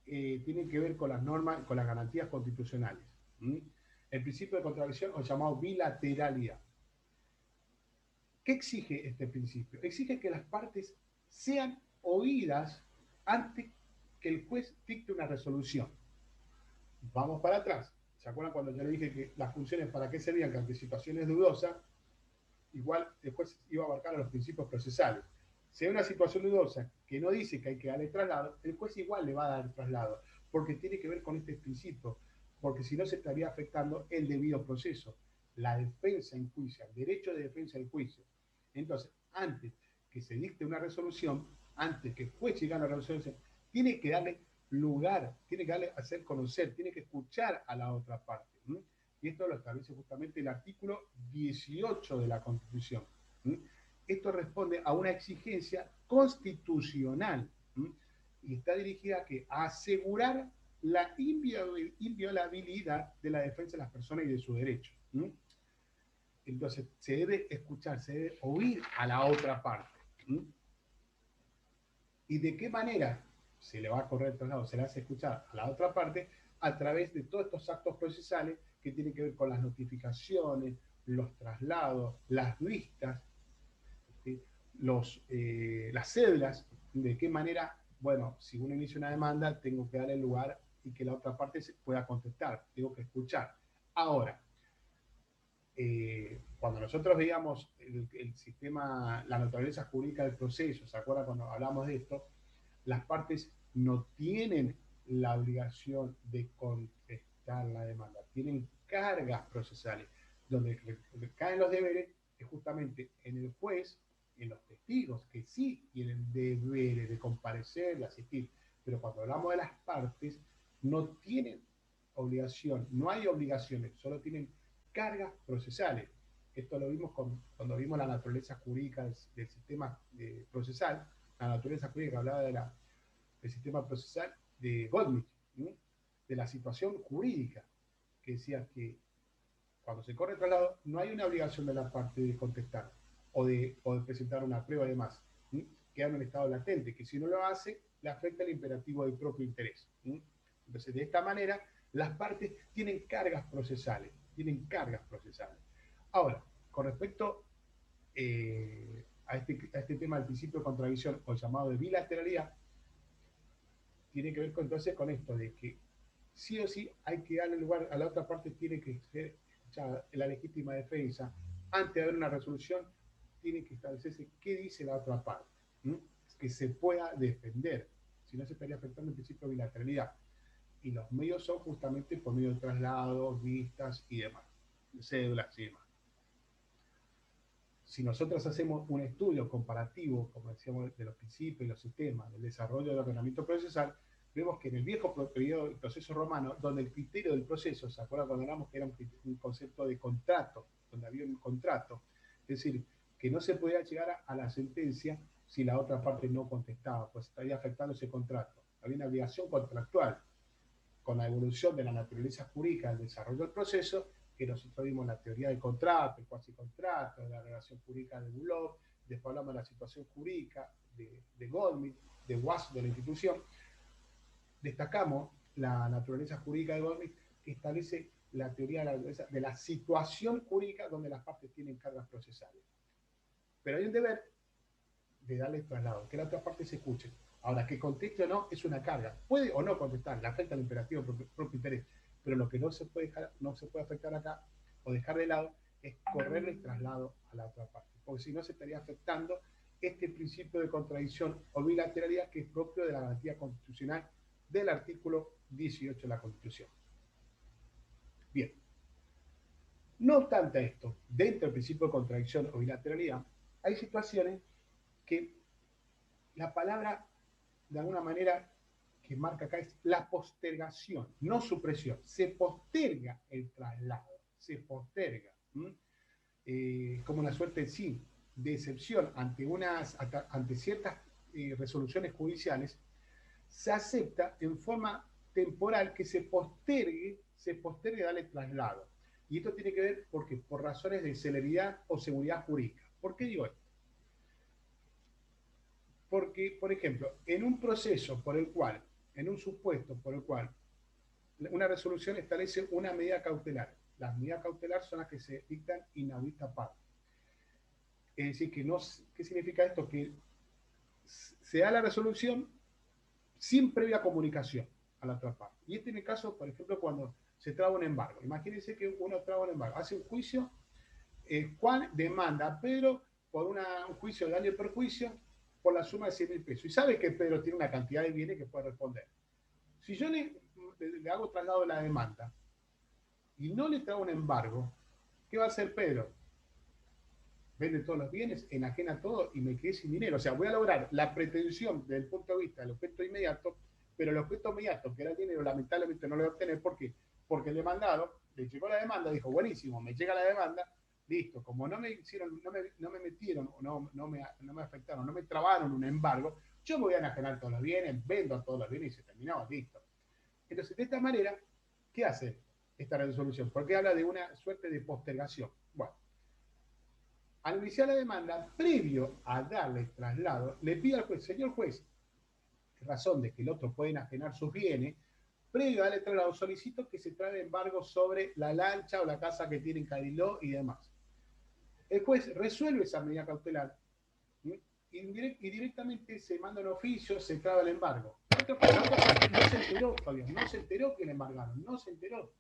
tiene que ver con las normas, con las garantías constitucionales. El principio de contradicción o llamado bilateralidad. ¿Qué exige este principio? Exige que las partes sean oídas antes que el juez dicte una resolución. Vamos para atrás. ¿Se acuerdan cuando yo le dije que las funciones para qué servían? Que ante situaciones dudosas, igual el juez iba a abarcar a los principios procesales. Si hay una situación dudosa que no dice que hay que darle traslado, el juez igual le va a dar traslado, porque tiene que ver con este principio, porque si no se estaría afectando el debido proceso, la defensa en juicio, el derecho de defensa en juicio. Entonces, antes que se dicte una resolución, antes que el juez llegue a la resolución, tiene que darle lugar, tiene que darle a hacer conocer, tiene que escuchar a la otra parte. Y esto lo establece justamente el artículo 18 de la Constitución. Esto responde a una exigencia constitucional y está dirigida a asegurar la inviolabilidad de la defensa de las personas y de sus derechos. ¿Mm? Entonces, se debe escuchar, se debe oír a la otra parte. ¿Mm? ¿Y de qué manera se le va a correr el traslado? Se le hace escuchar a la otra parte a través de todos estos actos procesales que tienen que ver con las notificaciones, los traslados, las vistas, ¿sí? Las cédulas, de qué manera, bueno, si uno inicia una demanda, tengo que darle lugar y que la otra parte se pueda contestar, tengo que escuchar. Ahora, cuando nosotros veíamos el sistema, la naturaleza jurídica del proceso, ¿se acuerdan cuando hablamos de esto? Las partes no tienen la obligación de contestar la demanda, tienen cargas procesales, donde caen los deberes es justamente en el juez, en los testigos, que sí tienen deberes de comparecer, de asistir, pero cuando hablamos de las partes, no tienen obligación, no hay obligaciones, solo tienen cargas procesales. Esto lo vimos cuando vimos la naturaleza jurídica del sistema procesal, la naturaleza jurídica hablaba del sistema procesal de Goldmich, ¿sí? De la situación jurídica, que decía que cuando se corre el traslado no hay una obligación de la parte de contestar o de presentar una prueba y demás. ¿Sí? Queda en un estado latente, que si no lo hace, le afecta el imperativo del propio interés. ¿Sí? Entonces, de esta manera, las partes tienen cargas procesales. Tienen cargas procesales. Ahora, con respecto a este tema del principio de contradicción o llamado de bilateralidad, tiene que ver entonces con esto de que sí o sí hay que darle lugar a la otra parte, tiene que ser escuchada la legítima defensa. Antes de haber una resolución, tiene que establecerse qué dice la otra parte, ¿sí? Que se pueda defender, si no se estaría afectando el principio de bilateralidad. Y los medios son justamente por medio de traslados, vistas y demás, cédulas y demás. Si nosotros hacemos un estudio comparativo, como decíamos, de los principios y los sistemas, del desarrollo del ordenamiento procesal, vemos que en el viejo periodo del proceso romano, donde el criterio del proceso, ¿se acuerdan cuando hablamos que era un concepto de contrato, donde había un contrato? Es decir, que no se podía llegar a la sentencia si la otra parte no contestaba, pues estaría afectando ese contrato. Había una obligación contractual. Con la evolución de la naturaleza jurídica del desarrollo del proceso, que nosotros vimos la teoría del contrato, el cuasi-contrato, la relación jurídica de Bullock, después hablamos de la situación jurídica de Goldmich, de Wass, de la institución, destacamos la naturaleza jurídica de Goldmich, que establece la teoría de la situación jurídica donde las partes tienen cargas procesales. Pero hay un deber de darle traslado, que la otra parte se escuche. Ahora, que conteste o no es una carga. Puede o no contestar, le afecta al imperativo propio interés. Pero lo que no se puede dejar, no se puede afectar acá o dejar de lado es correrle el traslado a la otra parte. Porque si no, se estaría afectando este principio de contradicción o bilateralidad que es propio de la garantía constitucional del artículo 18 de la Constitución. Bien. No obstante esto, dentro del principio de contradicción o bilateralidad, hay situaciones que la palabra, de alguna manera, que marca acá es la postergación, no supresión. Se posterga el traslado, se posterga. Como una suerte, sí, de excepción ante ciertas resoluciones judiciales, se acepta en forma temporal que se postergue darle traslado. Y esto tiene que ver por razones de celeridad o seguridad jurídica. ¿Por qué digo esto? Porque, por ejemplo, en un proceso por el cual, en un supuesto por el cual una resolución establece una medida cautelar, las medidas cautelares son las que se dictan in audita parte. Es decir, ¿qué significa esto? Que se da la resolución sin previa comunicación a la otra parte. Y este es el caso, por ejemplo, cuando se traba un embargo. Imagínense que uno traba un embargo, hace un juicio, Juan demanda a Pedro por un juicio de daño y perjuicio por la suma de 100.000 pesos. Y sabe que Pedro tiene una cantidad de bienes que puede responder. Si yo le hago traslado de la demanda y no le trago un embargo, ¿qué va a hacer Pedro? Vende todos los bienes, enajena todo y me quedé sin dinero. O sea, voy a lograr la pretensión desde el punto de vista del objeto inmediato, pero el objeto inmediato, que era el dinero, lamentablemente no lo voy a obtener. ¿Por qué? Porque el demandado le llegó la demanda, dijo, buenísimo, me llega la demanda, listo. Como no me hicieron, no me metieron, no me afectaron, no me trabaron un embargo, yo me voy a enajenar todos los bienes, vendo todos los bienes y se terminó, listo. Entonces, de esta manera, ¿qué hace esta resolución? Porque habla de una suerte de postergación. Bueno, al iniciar la demanda, previo a darle traslado, le pide al juez, señor juez, en razón de que el otro puede enajenar sus bienes, previo a darle traslado, solicito que se trae embargo sobre la lancha o la casa que tiene en Cariló y demás. El juez resuelve esa medida cautelar, ¿sí? Y directamente se manda un oficio, se traba el embargo. La otra parte no se enteró todavía, no se enteró que le embargaron, no se enteró.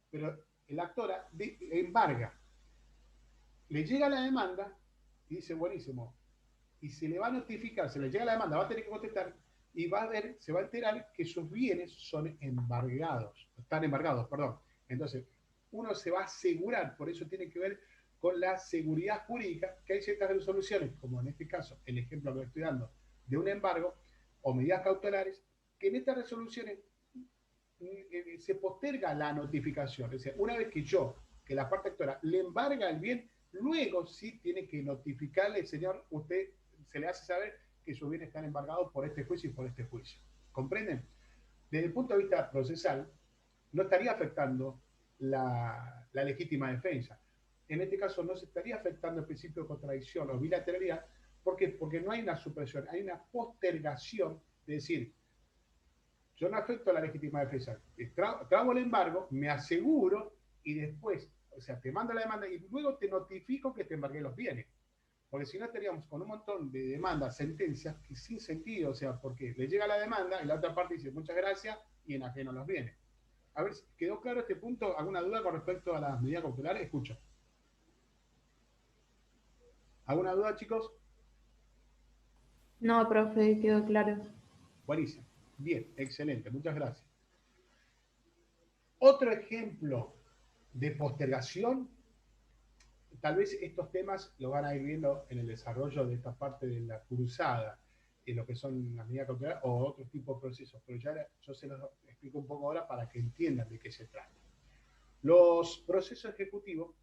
Pero el actor embarga, le llega la demanda y dice, buenísimo, y se le va a notificar, se le llega la demanda, va a tener que contestar y va a ver, se va a enterar que sus bienes son embargados, están embargados, perdón. Entonces, uno se va a asegurar, por eso tiene que ver con la seguridad jurídica, que hay ciertas resoluciones, como en este caso, el ejemplo que estoy dando, de un embargo o medidas cautelares, que en estas resoluciones se posterga la notificación. Es decir, una vez que la parte actora le embarga el bien, luego sí tiene que notificarle, señor, usted se le hace saber que sus bienes están embargados por este juicio y por este juicio. ¿Comprenden? Desde el punto de vista procesal, no estaría afectando la legítima defensa. En este caso no se estaría afectando el principio de contradicción o bilateralidad. ¿Por qué? Porque no hay una supresión, hay una postergación de decir, yo no afecto a la legítima defensa, trago el embargo, me aseguro y después, o sea, te mando la demanda y luego te notifico que te embargué los bienes. Porque si no estaríamos con un montón de demandas, sentencias, que sin sentido, o sea, porque le llega la demanda y la otra parte dice muchas gracias y enajeno los bienes. A ver, ¿quedó claro este punto? ¿Alguna duda con respecto a las medidas cautelares? Escucho. ¿Alguna duda, chicos? No, profe, quedó claro. Buenísimo. Bien, excelente, muchas gracias. Otro ejemplo de postergación, tal vez estos temas lo van a ir viendo en el desarrollo de esta parte de la cruzada, en lo que son las medidas cautelares o otros tipos de procesos, pero ya yo se los explico un poco ahora para que entiendan de qué se trata. Los procesos ejecutivos,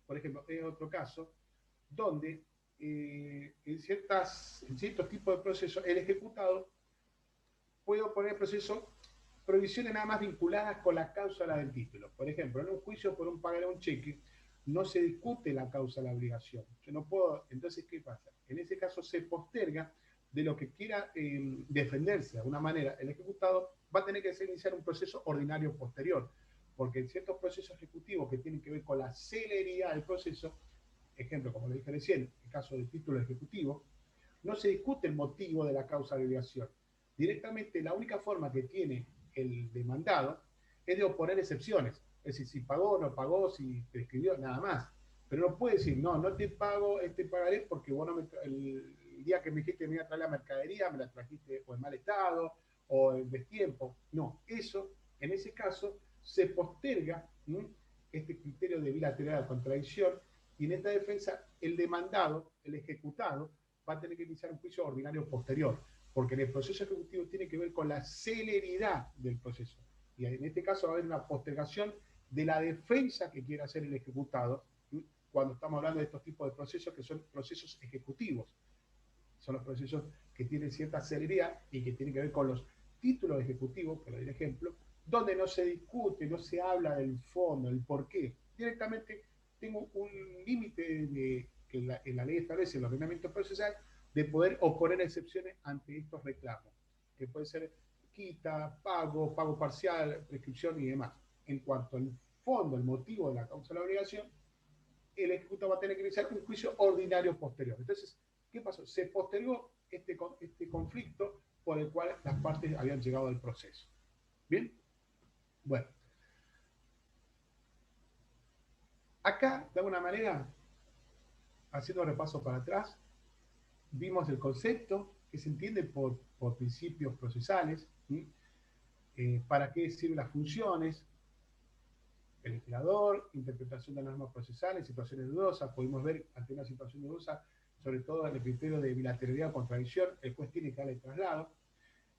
por ejemplo, es otro caso, donde en ciertos tipos de procesos el ejecutado puede oponer el proceso provisiones nada más vinculadas con la cláusula del título. Por ejemplo, en un juicio por un pagar un cheque, no se discute la causa de la obligación. Yo no puedo, entonces, ¿qué pasa? En ese caso se posterga de lo que quiera defenderse de alguna manera. El ejecutado va a tener que iniciar un proceso ordinario posterior, porque en ciertos procesos ejecutivos que tienen que ver con la celeridad del proceso, ejemplo, como le dije recién, el caso del título ejecutivo, no se discute el motivo de la causa de obligación. Directamente, la única forma que tiene el demandado es de oponer excepciones. Es decir, si pagó, no pagó, si prescribió, nada más. Pero no puede decir, no, no te pago, pagaré porque vos no el día que me dijiste que me iba a traer la mercadería, me la trajiste o en mal estado o en destiempo. No, eso, en ese caso, se posterga este criterio de bilateral de contradicción y en esta defensa el demandado, el ejecutado, va a tener que iniciar un juicio ordinario posterior, porque en el proceso ejecutivo tiene que ver con la celeridad del proceso. Y en este caso va a haber una postergación de la defensa que quiera hacer el ejecutado, cuando estamos hablando de estos tipos de procesos que son procesos ejecutivos. Son los procesos que tienen cierta celeridad y que tienen que ver con los títulos ejecutivos, por el ejemplo, donde no se discute, no se habla del fondo, el por qué. Directamente tengo un límite que en la ley establece el ordenamiento procesal de poder oponer excepciones ante estos reclamos, que puede ser quita, pago parcial, prescripción y demás. En cuanto al fondo, el motivo de la causa de la obligación, el ejecutado va a tener que iniciar un juicio ordinario posterior. Entonces, ¿qué pasó? Se postergó este conflicto por el cual las partes habían llegado al proceso. ¿Bien? Bueno. Acá, de alguna manera, haciendo un repaso para atrás, vimos el concepto que se entiende por principios procesales, para qué sirven las funciones, el legislador, interpretación de las normas procesales, situaciones dudosas. Pudimos ver ante una situación dudosa, sobre todo en el criterio de bilateralidad o contradicción, el juez tiene que darle el traslado,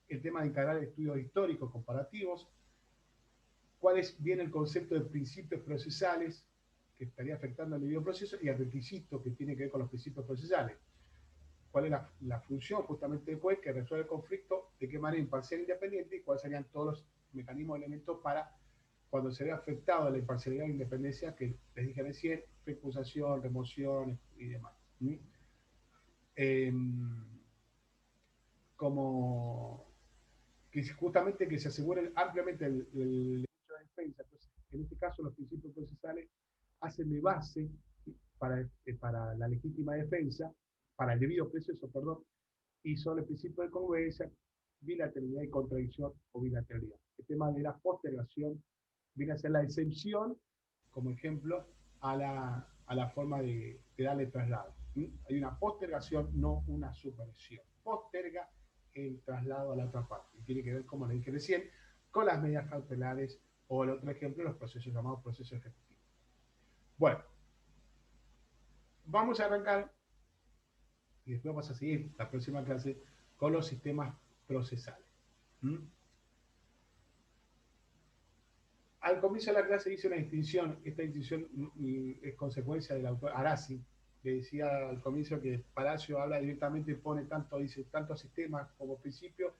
el tema de encargar estudios históricos comparativos, cuál es bien el concepto de principios procesales que estaría afectando al debido proceso y el requisito que tiene que ver con los principios procesales. cuál es la función justamente del juez que resuelve el conflicto, de qué manera imparcial e independiente, y cuáles serían todos los mecanismos, elementos para cuando se ve afectado la imparcialidad e independencia que les dije recién, recusación, remoción y demás. Como que justamente que se asegure ampliamente el derecho de defensa. Entonces, en este caso, los principios procesales hacen de base para la legítima defensa, para el debido proceso, perdón, y son el principio de congruencia, bilateralidad y contradicción o bilateralidad. El tema de la postergación viene a ser la excepción, como ejemplo, a la forma de darle traslado. Hay una postergación, no una supresión. Posterga el traslado a la otra parte. Y tiene que ver, como le dije recién, con las medidas cautelares o el otro ejemplo, los procesos llamados procesos ejecutivos. Bueno, vamos a arrancar y después vamos a seguir la próxima clase con los sistemas procesales. Al comienzo de la clase hice una distinción, esta distinción es consecuencia del autor Arasi, que decía al comienzo que Palacio habla directamente, dice tanto sistemas como principio,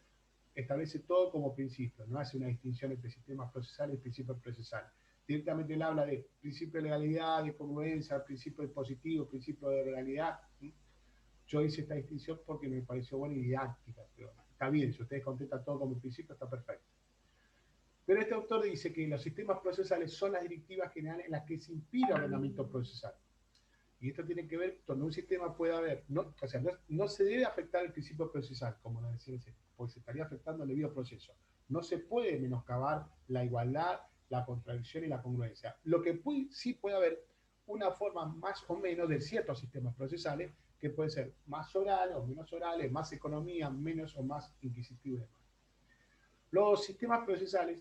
establece todo como principio, no hace una distinción entre sistemas procesales y principios procesales. Directamente él habla de principio de legalidad, de congruencia, principio de positivo, principio de legalidad. Yo hice esta distinción porque me pareció buena y didáctica, pero está bien, si ustedes contestan todo como principio, está perfecto. Pero este autor dice que los sistemas procesales son las directivas generales en las que se inspira el ordenamiento procesal. Y esto tiene que ver, donde un sistema puede haber, no se debe afectar el principio procesal, como lo decía, porque se estaría afectando el debido proceso. No se puede menoscabar la igualdad, la contradicción y la congruencia. Lo que sí puede haber una forma más o menos de ciertos sistemas procesales, que puede ser más orales o menos orales, más economía, menos o más inquisitivo y demás. Los sistemas procesales,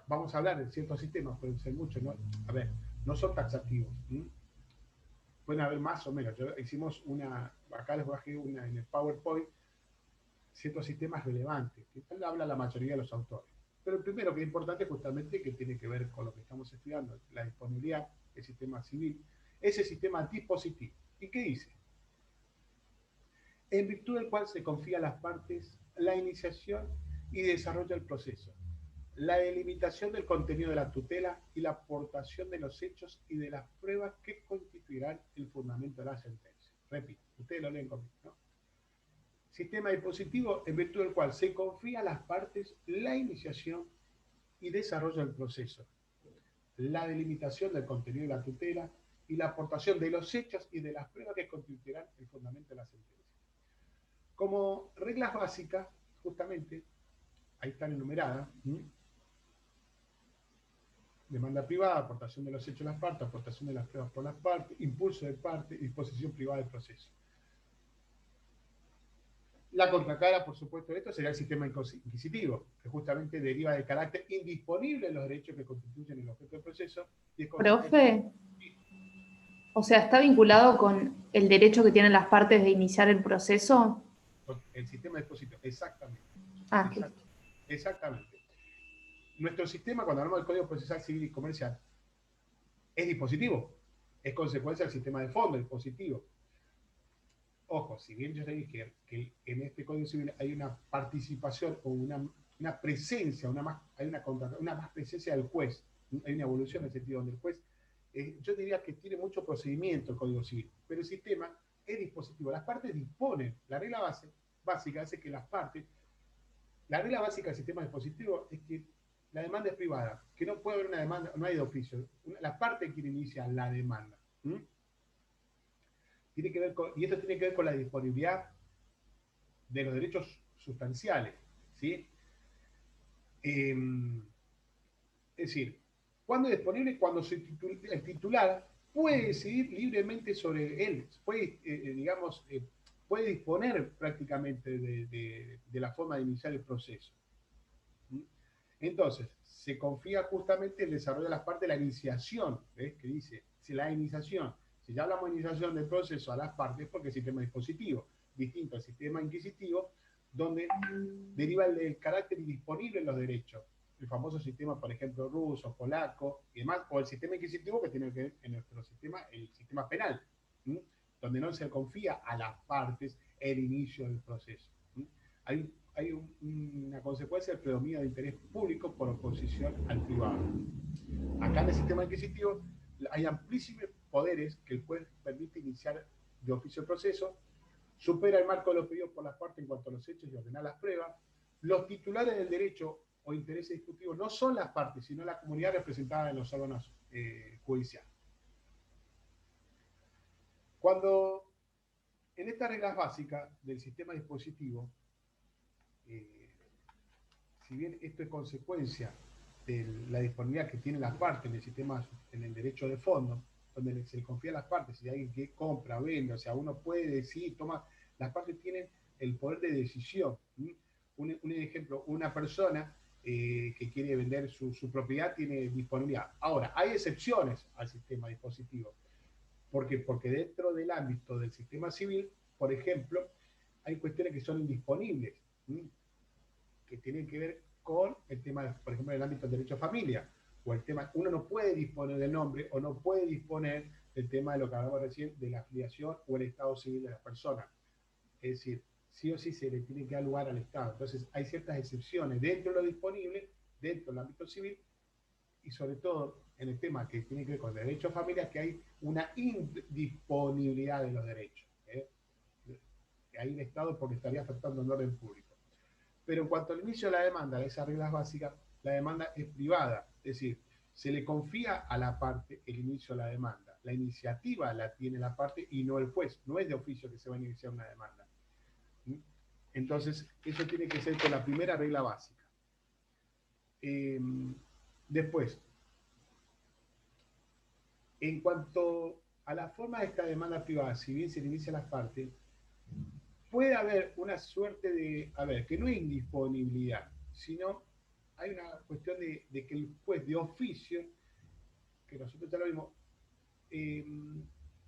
vamos a hablar de ciertos sistemas, pueden ser muchos, ¿no? A ver, no son taxativos. Pueden haber más o menos. Hicimos acá les bajé una en el PowerPoint, ciertos sistemas relevantes, que habla la mayoría de los autores. Pero el primero que es importante justamente, que tiene que ver con lo que estamos estudiando, la disponibilidad, el sistema civil, es el sistema dispositivo. ¿Y qué dice? En virtud del cual se confía a las partes la iniciación y desarrollo del proceso, la delimitación del contenido de la tutela y la aportación de los hechos y de las pruebas que constituirán el fundamento de la sentencia. Repito, ustedes lo leen conmigo, ¿no? Sistema dispositivo en virtud del cual se confía a las partes la iniciación y desarrollo del proceso, la delimitación del contenido de la tutela y la aportación de los hechos y de las pruebas que constituirán el fundamento de la sentencia. Como reglas básicas, justamente, ahí están enumeradas, demanda privada, aportación de los hechos de las partes, aportación de las pruebas por las partes, impulso de parte, disposición privada del proceso. La contracara, por supuesto, de esto sería el sistema inquisitivo, que justamente deriva del carácter indisponible de los derechos que constituyen el objeto del proceso. Y es Profe, o sea, ¿está vinculado con el derecho que tienen las partes de iniciar el proceso? el sistema dispositivo, exactamente. Ah, Exactamente. Nuestro sistema, cuando hablamos del Código Procesal Civil y Comercial, es dispositivo, es consecuencia del sistema de fondo, dispositivo. Ojo, si bien yo le dije que en este Código Civil hay una participación o una presencia, hay una más presencia del juez, hay una evolución en el sentido donde el juez, yo diría que tiene mucho procedimiento el Código Civil, pero el sistema es dispositivo. Las partes disponen, la regla básica hace que las partes, la regla básica del sistema dispositivo es que la demanda es privada, que no puede haber una demanda, no hay de oficio, la parte quien inicia la demanda. Tiene que ver y esto tiene que ver con la disponibilidad de los derechos sustanciales, ¿sí? Es decir, ¿cuándo es disponible? Cuando el titular puede decidir libremente sobre él, puede disponer prácticamente de la forma de iniciar el proceso. Entonces, se confía justamente en el desarrollo de las partes de la iniciación, ¿ves? Que dice, si la iniciación, si ya hablamos de iniciación del proceso a las partes, porque es sistema dispositivo, distinto al sistema inquisitivo, donde deriva el carácter indisponible en los derechos. El famoso sistema, por ejemplo, ruso, polaco y demás, o el sistema inquisitivo que tiene que ver en nuestro sistema, el sistema penal, donde no se confía a las partes el inicio del proceso. Hay una consecuencia del predominio de interés público por oposición al privado. Acá en el sistema inquisitivo hay amplísimos poderes que el juez permite iniciar de oficio el proceso, supera el marco de los pedidos por las partes en cuanto a los hechos y ordenar las pruebas. Los titulares del derecho o intereses discutidos no son las partes, sino la comunidad representada en los órganos judiciales. Cuando en estas reglas básicas del sistema dispositivo, si bien esto es consecuencia de la disponibilidad que tienen las partes en el sistema, en el derecho de fondo, donde se le confía a las partes, si hay alguien que compra, vende, o sea, uno puede decidir, toma, las partes tienen el poder de decisión. Un ejemplo, una persona que quiere vender su propiedad tiene disponibilidad. Ahora, hay excepciones al sistema dispositivo. ¿Por qué? Porque dentro del ámbito del sistema civil, por ejemplo, hay cuestiones que son indisponibles, que tienen que ver con el tema, por ejemplo, el ámbito del derecho a familia, o el tema, uno no puede disponer del nombre o no puede disponer del tema de lo que hablamos recién, de la afiliación o el estado civil de las personas. Es decir, sí o sí se le tiene que dar lugar al Estado. Entonces, hay ciertas excepciones dentro de lo disponible, dentro del ámbito civil, y sobre todo en el tema que tiene que ver con el derecho a familia, que hay una indisponibilidad de los derechos. Ahí el Estado porque estaría afectando el orden público. Pero en cuanto al inicio de la demanda, de esas reglas básicas, la demanda es privada, es decir, se le confía a la parte el inicio de la demanda. La iniciativa la tiene la parte y no el juez, no es de oficio que se va a iniciar una demanda. Entonces, eso tiene que ser con la primera regla básica. Después, en cuanto a la forma de esta demanda privada, si bien se le inicia a las partes, puede haber una suerte de, que no hay indisponibilidad, sino hay una cuestión de que el juez de oficio, que nosotros ya lo vimos,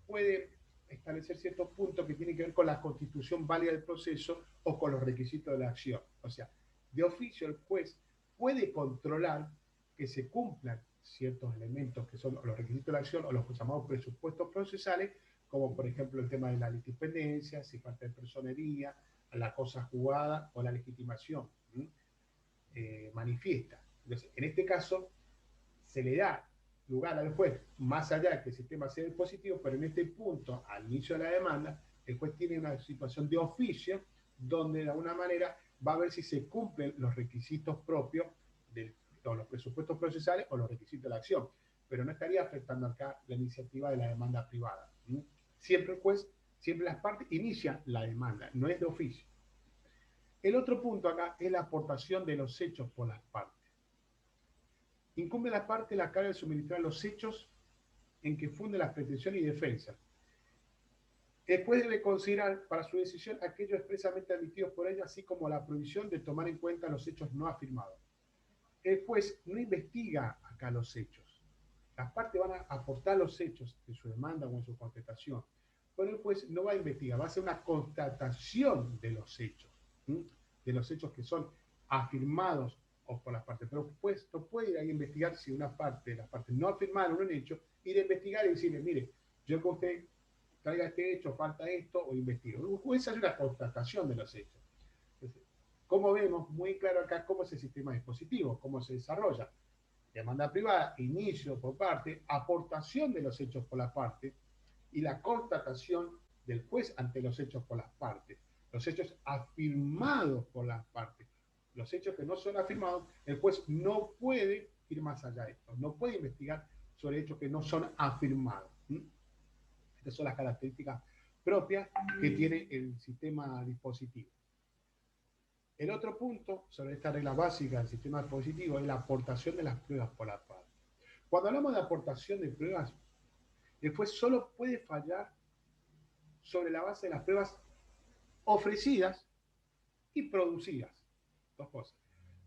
puede establecer ciertos puntos que tienen que ver con la constitución válida del proceso o con los requisitos de la acción. O sea, de oficio el juez puede controlar que se cumplan ciertos elementos que son los requisitos de la acción o los llamados presupuestos procesales, como por ejemplo el tema de la litipendencia, si falta de personería, la cosa jugada o la legitimación manifiesta. Entonces, en este caso, se le da lugar al juez, más allá de que el sistema sea dispositivo, pero en este punto, al inicio de la demanda, el juez tiene una situación de oficio, donde de alguna manera va a ver si se cumplen los requisitos propios o los presupuestos procesales o los requisitos de la acción, pero no estaría afectando acá la iniciativa de la demanda privada. Siempre el juez, siempre las partes inician la demanda, no es de oficio. El otro punto acá es la aportación de los hechos por las partes. Incumbe a la parte la carga de suministrar los hechos en que funde las pretensiones y defensas. El juez debe considerar para su decisión aquellos expresamente admitidos por ella, así como la prohibición de tomar en cuenta los hechos no afirmados. El juez no investiga acá los hechos. Las partes van a aportar los hechos en su demanda o en su contestación, pero el juez no va a investigar, va a hacer una constatación de los hechos que son afirmados o por las partes, pero pues no puede ir a investigar si una parte de las partes no afirmaron un hecho, ir a investigar y decirle, mire, yo con usted traiga este hecho, falta esto, o investigo. El juez hace una constatación de los hechos. Entonces, como vemos, muy claro acá cómo es el sistema dispositivo, cómo se desarrolla. Demanda privada, inicio por parte, aportación de los hechos por las partes y la constatación del juez ante los hechos por las partes. Los hechos afirmados por las partes. Los hechos que no son afirmados, el juez no puede ir más allá de esto, no puede investigar sobre hechos que no son afirmados. Estas son las características propias que tiene el sistema dispositivo. El otro punto sobre esta regla básica del sistema dispositivo es la aportación de las pruebas por la parte. Cuando hablamos de aportación de pruebas, el juez solo puede fallar sobre la base de las pruebas ofrecidas y producidas. Dos cosas.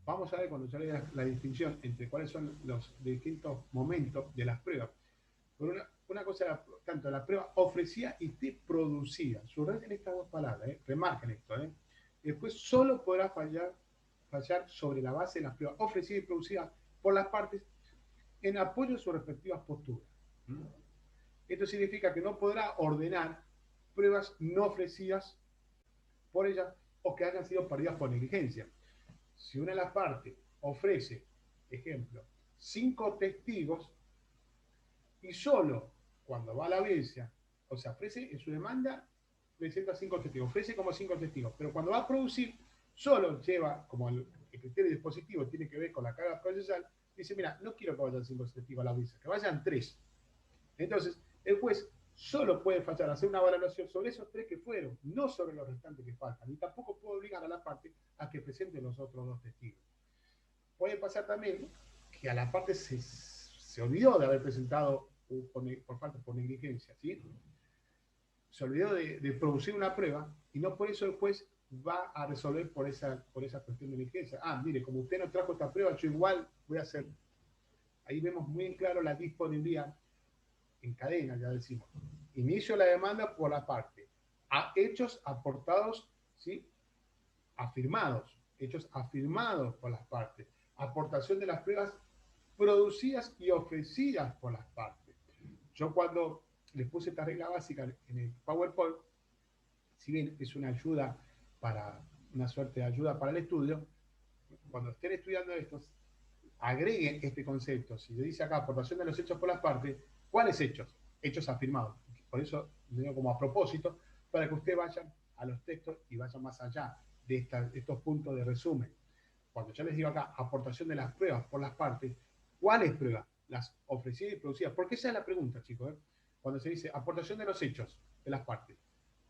Vamos a ver cuando sale la distinción entre cuáles son los distintos momentos de las pruebas. Por una cosa era tanto la prueba ofrecida y producida. Subrayen estas dos palabras, remarquen esto. Después solo podrá fallar sobre la base de las pruebas ofrecidas y producidas por las partes en apoyo de sus respectivas posturas. Esto significa que no podrá ordenar pruebas no ofrecidas por ella o que hayan sido perdidas por negligencia. Si una de las partes ofrece, ejemplo, 5 testigos y solo cuando va a la audiencia, o sea, ofrece en su demanda, presenta 5 testigos, ofrece como 5 testigos, pero cuando va a producir, solo lleva, como el criterio dispositivo tiene que ver con la carga procesal, dice, mira, no quiero que vayan 5 testigos a la audiencia, que vayan 3. Entonces, el juez solo puede fallar, hacer una valoración sobre esos 3 que fueron, no sobre los restantes que faltan, y tampoco puede obligar a la parte a que presente los otros 2 testigos. Puede pasar también que a la parte se olvidó de haber presentado por negligencia, ¿sí? Se olvidó de producir una prueba y no por eso el juez va a resolver por esa cuestión de negligencia. Ah, mire, como usted no trajo esta prueba, yo igual voy a hacer. Ahí vemos muy en claro la disponibilidad en cadena, ya decimos. Inicio la demanda por la parte. A hechos aportados, ¿sí? Hechos afirmados por las partes. Aportación de las pruebas producidas y ofrecidas por las partes. Yo cuando les puse esta regla básica en el PowerPoint, si bien es una ayuda una suerte de ayuda para el estudio, cuando estén estudiando esto, agreguen este concepto. Si le dice acá aportación de los hechos por las partes, ¿cuáles hechos? Hechos afirmados. Por eso lo digo como a propósito, para que ustedes vayan a los textos y vayan más allá de estos puntos de resumen. Cuando ya les digo acá, aportación de las pruebas por las partes, ¿cuáles pruebas? Las ofrecidas y producidas. Porque esa es la pregunta, chicos. Cuando se dice aportación de los hechos de las partes.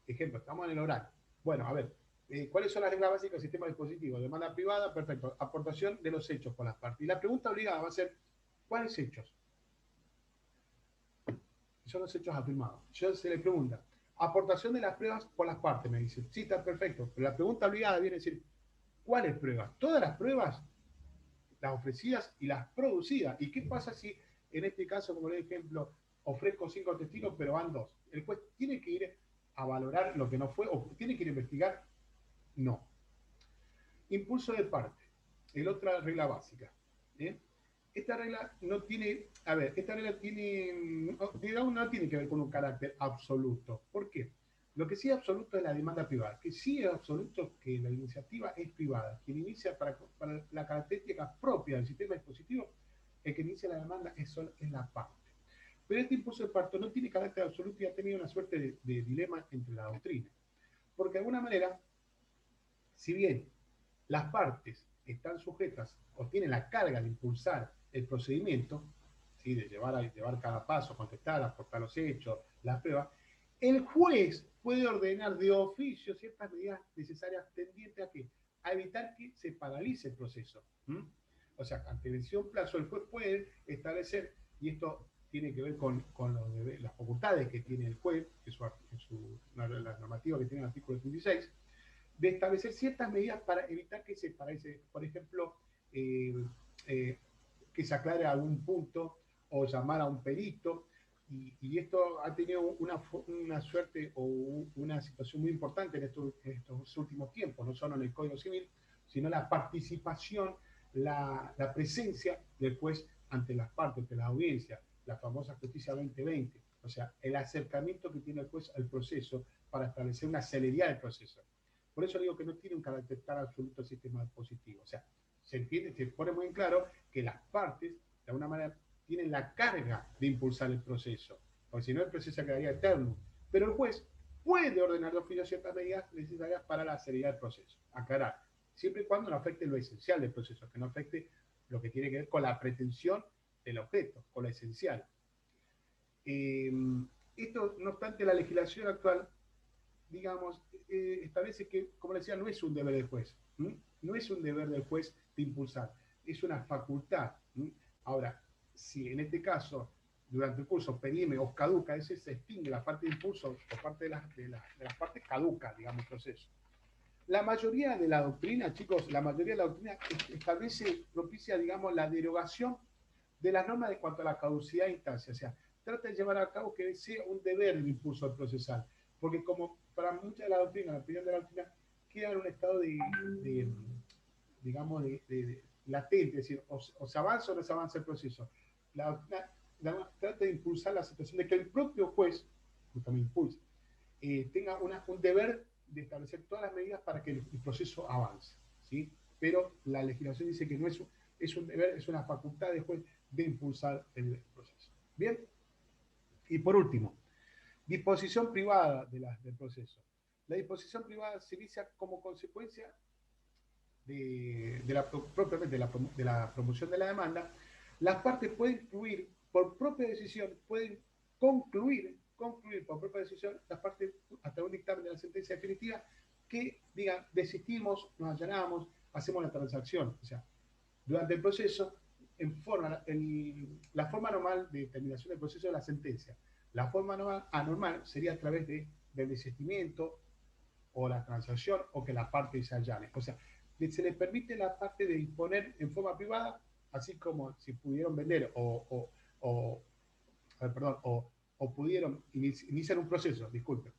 Ejemplo, estamos en el oral. Bueno, a ver, ¿cuáles son las reglas básicas del sistema dispositivo? Demanda privada, perfecto. Aportación de los hechos por las partes. Y la pregunta obligada va a ser, ¿cuáles hechos? Son los hechos afirmados. Yo se le pregunta, aportación de las pruebas por las partes, me dice. Sí, está perfecto. Pero la pregunta obligada viene a decir, ¿cuáles pruebas? Todas las pruebas, las ofrecidas y las producidas. ¿Y qué pasa si, en este caso, como le ejemplo, ofrezco 5 testigos, pero van 2? El juez tiene que ir a valorar lo que no fue, o tiene que ir a investigar. No. Impulso de parte. El otra regla básica. Esta regla no tiene, esta regla tiene, digamos, no tiene que ver con un carácter absoluto. ¿Por qué? Lo que sí es absoluto es la demanda privada, que sí es absoluto que la iniciativa es privada. Quien inicia para la característica propia del sistema dispositivo, el que inicia la demanda es la parte. Pero este impulso de parte no tiene carácter absoluto y ha tenido una suerte de dilema entre la doctrina. Porque de alguna manera, si bien las partes están sujetas o tienen la carga de impulsar el procedimiento, ¿sí? De llevar cada paso, contestar, aportar los hechos, las pruebas, el juez puede ordenar de oficio ciertas medidas necesarias tendientes a evitar que se paralice el proceso. O sea, ante vencido un plazo, el juez puede establecer, y esto tiene que ver con las facultades que tiene el juez, que la normativa que tiene el artículo 36, de establecer ciertas medidas para evitar que se paralice, por ejemplo, que se aclare algún punto o llamar a un perito, y esto ha tenido una suerte o una situación muy importante en estos últimos tiempos, no solo en el Código Civil, sino la participación, la presencia del juez ante las partes, ante la audiencia, la famosa justicia 2020, o sea, el acercamiento que tiene el juez al proceso para establecer una celeridad del proceso. Por eso digo que no tiene un carácter tan absoluto el sistema dispositivo. O sea, se entiende, se pone muy en claro que las partes, de alguna manera, tienen la carga de impulsar el proceso. Porque si no, el proceso quedaría eterno. Pero el juez puede ordenar de oficio ciertas medidas necesarias para la celeridad del proceso. Aclarar, siempre y cuando no afecte lo esencial del proceso, que no afecte lo que tiene que ver con la pretensión del objeto, con lo esencial. Esto, no obstante, la legislación actual, digamos, establece que, como le decía, no es un deber del juez. No es un deber del juez de impulsar, es una facultad. Ahora, si en este caso, durante el curso perime o caduca, ese se extingue la parte de impulso por parte de las partes, caduca, digamos, el proceso. La mayoría de la doctrina, chicos, la mayoría de la doctrina propicia, digamos, la derogación de las normas de cuanto a la caducidad de instancia. O sea, trata de llevar a cabo que sea un deber el impulso al procesal. Porque como para mucha de la doctrina, la opinión de la doctrina, queda en un estado digamos, de latente, es decir, o se avanza o no se avanza el proceso. La doctrina trata de impulsar la situación de que el propio juez, justamente impulsa, tenga un deber de establecer todas las medidas para que el proceso avance, ¿sí? Pero la legislación dice que no es un deber, es una facultad del juez de impulsar el proceso. Bien, y por último, disposición privada del proceso. La disposición privada se inicia como consecuencia propiamente de la promoción de la demanda. Las partes pueden incluir por propia decisión, pueden concluir por propia decisión, las partes hasta un dictamen de la sentencia definitiva que digan, desistimos, nos allanamos, hacemos la transacción. O sea, durante el proceso, la forma normal de terminación del proceso es la sentencia. La forma anormal sería a través del desistimiento o la transacción o que la parte se allane. O sea, se les permite la parte de disponer en forma privada, así como si pudieron vender o pudieron iniciar un proceso, disculpen,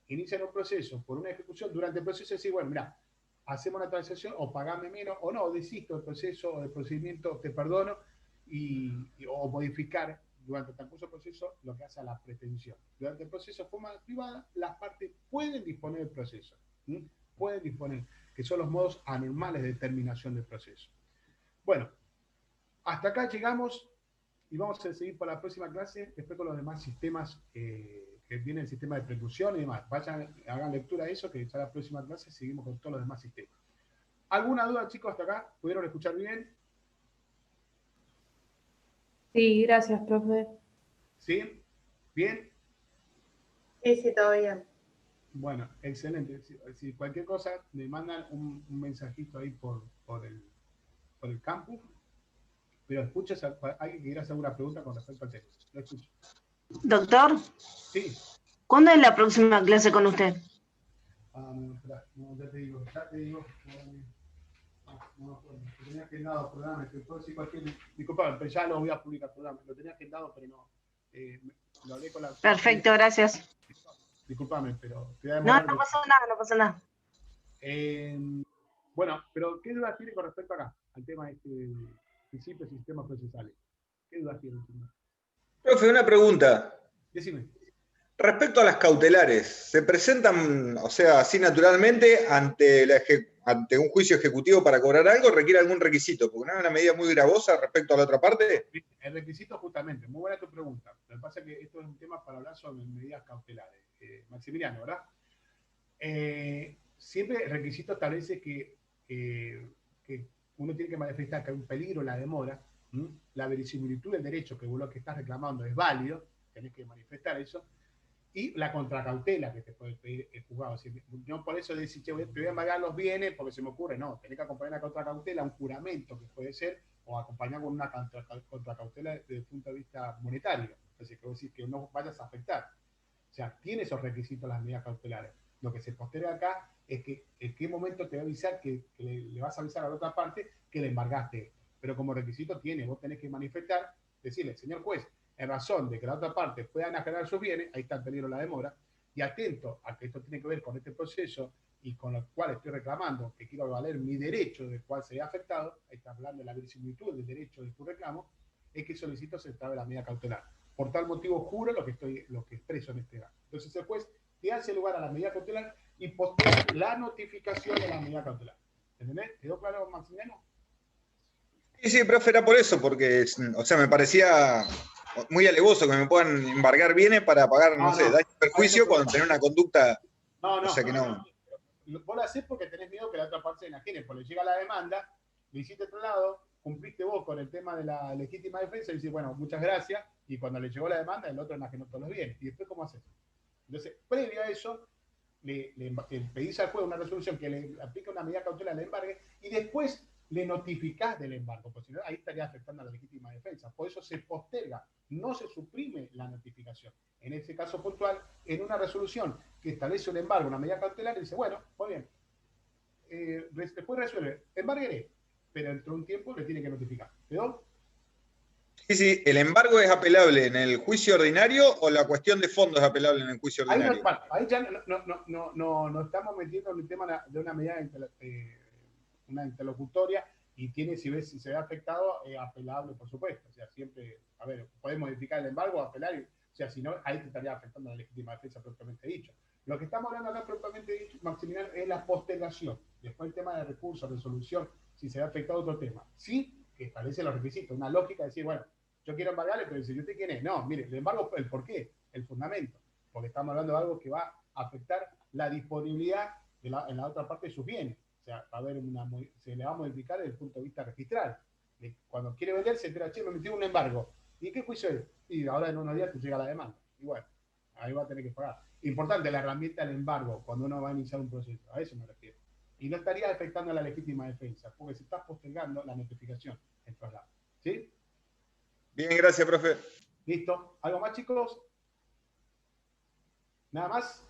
inician un proceso por una ejecución, durante el proceso decir, bueno, mira, hacemos una transacción o pagame menos, o no, desisto del proceso o del procedimiento, te perdono, o modificar durante el transcurso del proceso lo que hace a la pretensión. Durante el proceso de forma privada, las partes pueden disponer del proceso, ¿sí? Pueden disponer, que son los modos anormales de terminación del proceso. Bueno, hasta acá llegamos y vamos a seguir para la próxima clase, después con los demás sistemas que viene el sistema de preclusión y demás. Vayan, hagan lectura de eso, que ya la próxima clase seguimos con todos los demás sistemas. ¿Alguna duda, chicos, hasta acá? ¿Pudieron escuchar bien? Sí, gracias, profe. ¿Sí? ¿Bien? Sí, todo bien. Bueno, excelente. Si cualquier cosa, me mandan un mensajito ahí por el campus. Pero escuchas, ¿alguien que quiera hacer alguna pregunta con respecto al tema? Lo escucho. Doctor, Sí. ¿cuándo es la próxima clase con usted? No, espera, no, ya te digo. No, lo tenía agendado, perdóname, te puedo decir cualquier. Disculpa, pero ya lo voy a publicar, perdóname. Lo tenía agendado, pero no. Lo hablé con la. Perfecto, gracias. Disculpame, pero te voy a No, demorar. no pasa nada, no pasa nada. Bueno, pero ¿qué dudas tiene con respecto acá? Al tema de este principios y sistemas procesales. ¿Qué dudas tiene? Profe, una pregunta. Decime. Respecto a las cautelares, ¿se presentan, o sea, así naturalmente ante un juicio ejecutivo para cobrar algo? ¿Requiere algún requisito? Porque no es una medida muy gravosa respecto a la otra parte. El requisito, justamente, muy buena tu pregunta. Lo que pasa es que esto es un tema para hablar sobre medidas cautelares. Maximiliano, ¿verdad? Siempre el requisito establece que uno tiene que manifestar que hay un peligro en la demora, la verisimilitud del derecho que vos lo que estás reclamando es válido, tenés que manifestar eso, y la contracautela que te puede pedir el juzgado. O sea, no por eso decir, che, te voy a embargar los bienes porque se me ocurre, no, tenés que acompañar la contracautela, un juramento que puede ser, o acompañar con una contracautela desde el punto de vista monetario, es decir, que vos decís que no vayas a afectar. O sea, tiene esos requisitos las medidas cautelares. Lo que se posterga acá es que en qué momento te va a avisar que le vas a avisar a la otra parte que le embargaste. Pero como requisito tiene, vos tenés que manifestar, decirle, señor juez, en razón de que la otra parte pueda enajenar sus bienes, ahí está el peligro de la demora, y atento a que esto tiene que ver con este proceso y con lo cual estoy reclamando que quiero valer mi derecho del cual sería afectado, ahí está hablando de la verisimilitud del derecho de tu reclamo, es que solicito se trabe la medida cautelar. Por tal motivo juro lo que expreso en este caso. Entonces el juez te hace lugar a la medida cautelar y postea la notificación de la medida cautelar. ¿Entendés? ¿Quedó claro, Maximiliano? Sí, profe, era por eso, porque, o sea, me parecía muy alevoso que me puedan embargar bienes para pagar, no sé, daño y perjuicio cuando tenés una conducta. O sea que no. Vos lo hacés porque tenés miedo que la otra parte se enajene, porque llega la demanda, le hiciste traslado, cumpliste vos con el tema de la legítima defensa y dices, bueno, muchas gracias, y cuando le llegó la demanda, el otro enajenó todos los bienes. ¿Y después cómo haces? Entonces, previo a eso, le pedís al juez una resolución que le aplique una medida cautelar al embargue y después le notificás del embargo, porque si no, ahí estaría afectando a la legítima defensa. Por eso se posterga, no se suprime la notificación. En este caso puntual, en una resolución que establece un embargo, una medida cautelar, dice, bueno, muy bien, después resuelve, embargueré, pero dentro de un tiempo le tiene que notificar. ¿Quedó? Sí, ¿el embargo es apelable en el juicio ordinario o la cuestión de fondo es apelable en el juicio ordinario? Ahí ya no estamos metiendo en el tema de una medida una interlocutoria y tiene, si se ve afectado, apelable, por supuesto. O sea, siempre, a ver, podemos modificar el embargo, apelar, o sea, si no, ahí te estaría afectando la legítima defensa propiamente dicho. Lo que estamos hablando acá propiamente dicho, Maximiliano, es la postergación. Después el tema de recursos, resolución, si se ve afectado otro tema. Sí, que establece los requisitos, una lógica de decir, bueno, yo quiero embargarle, pero dice, ¿y usted quién es? No, mire, el embargo, el por qué, el fundamento. Porque estamos hablando de algo que va a afectar la disponibilidad en la otra parte de sus bienes. O sea, va a haber se le va a modificar desde el punto de vista registral. Cuando quiere vender, se entera, che, me metí un embargo. ¿Y qué juicio es? Y ahora en unos días te llega la demanda. Y bueno, ahí va a tener que pagar. Importante la herramienta del embargo cuando uno va a iniciar un proceso. A eso me refiero. Y no estaría afectando a la legítima defensa, porque se está postergando la notificación, el traslado. ¿Sí? Bien, gracias, profe. ¿Listo? ¿Algo más, chicos? ¿Nada más?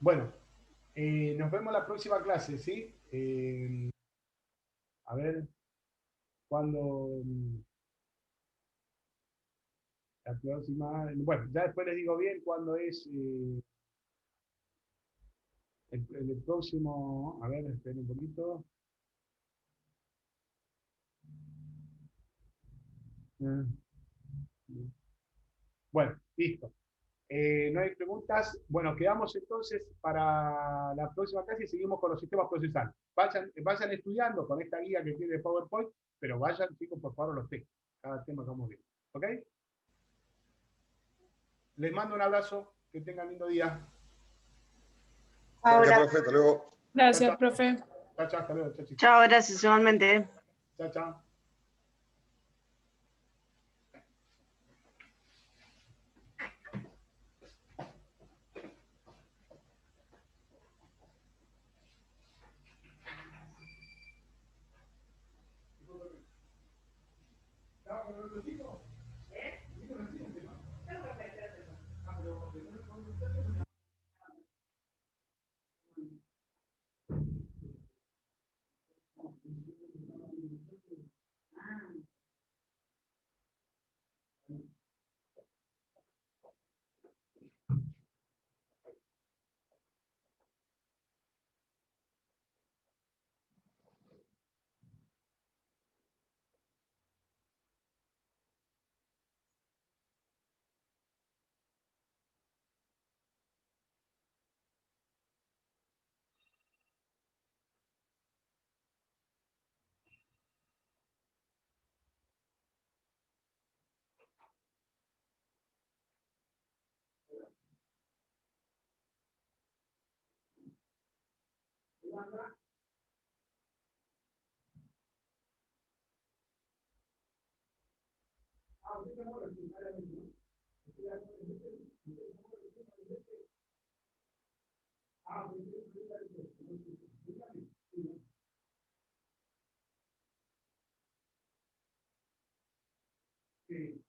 Bueno, nos vemos la próxima clase, ¿sí? A ver, cuándo la próxima... Bueno, ya después les digo bien cuándo es el próximo... A ver, esperen un poquito. Bueno, listo. No hay preguntas. Bueno, quedamos entonces para la próxima clase y seguimos con los sistemas procesales. Vayan estudiando con esta guía que tiene de PowerPoint, pero vayan, chicos, por favor, los textos. Cada tema que vamos viendo. ¿Ok? Les mando un abrazo. Que tengan lindo día. Gracias, Ahora. profe. Hasta luego. Gracias, Chao, profe. chao, chao, hasta luego. Chao, chicos. Chao, gracias igualmente. Chao, chao. Sí.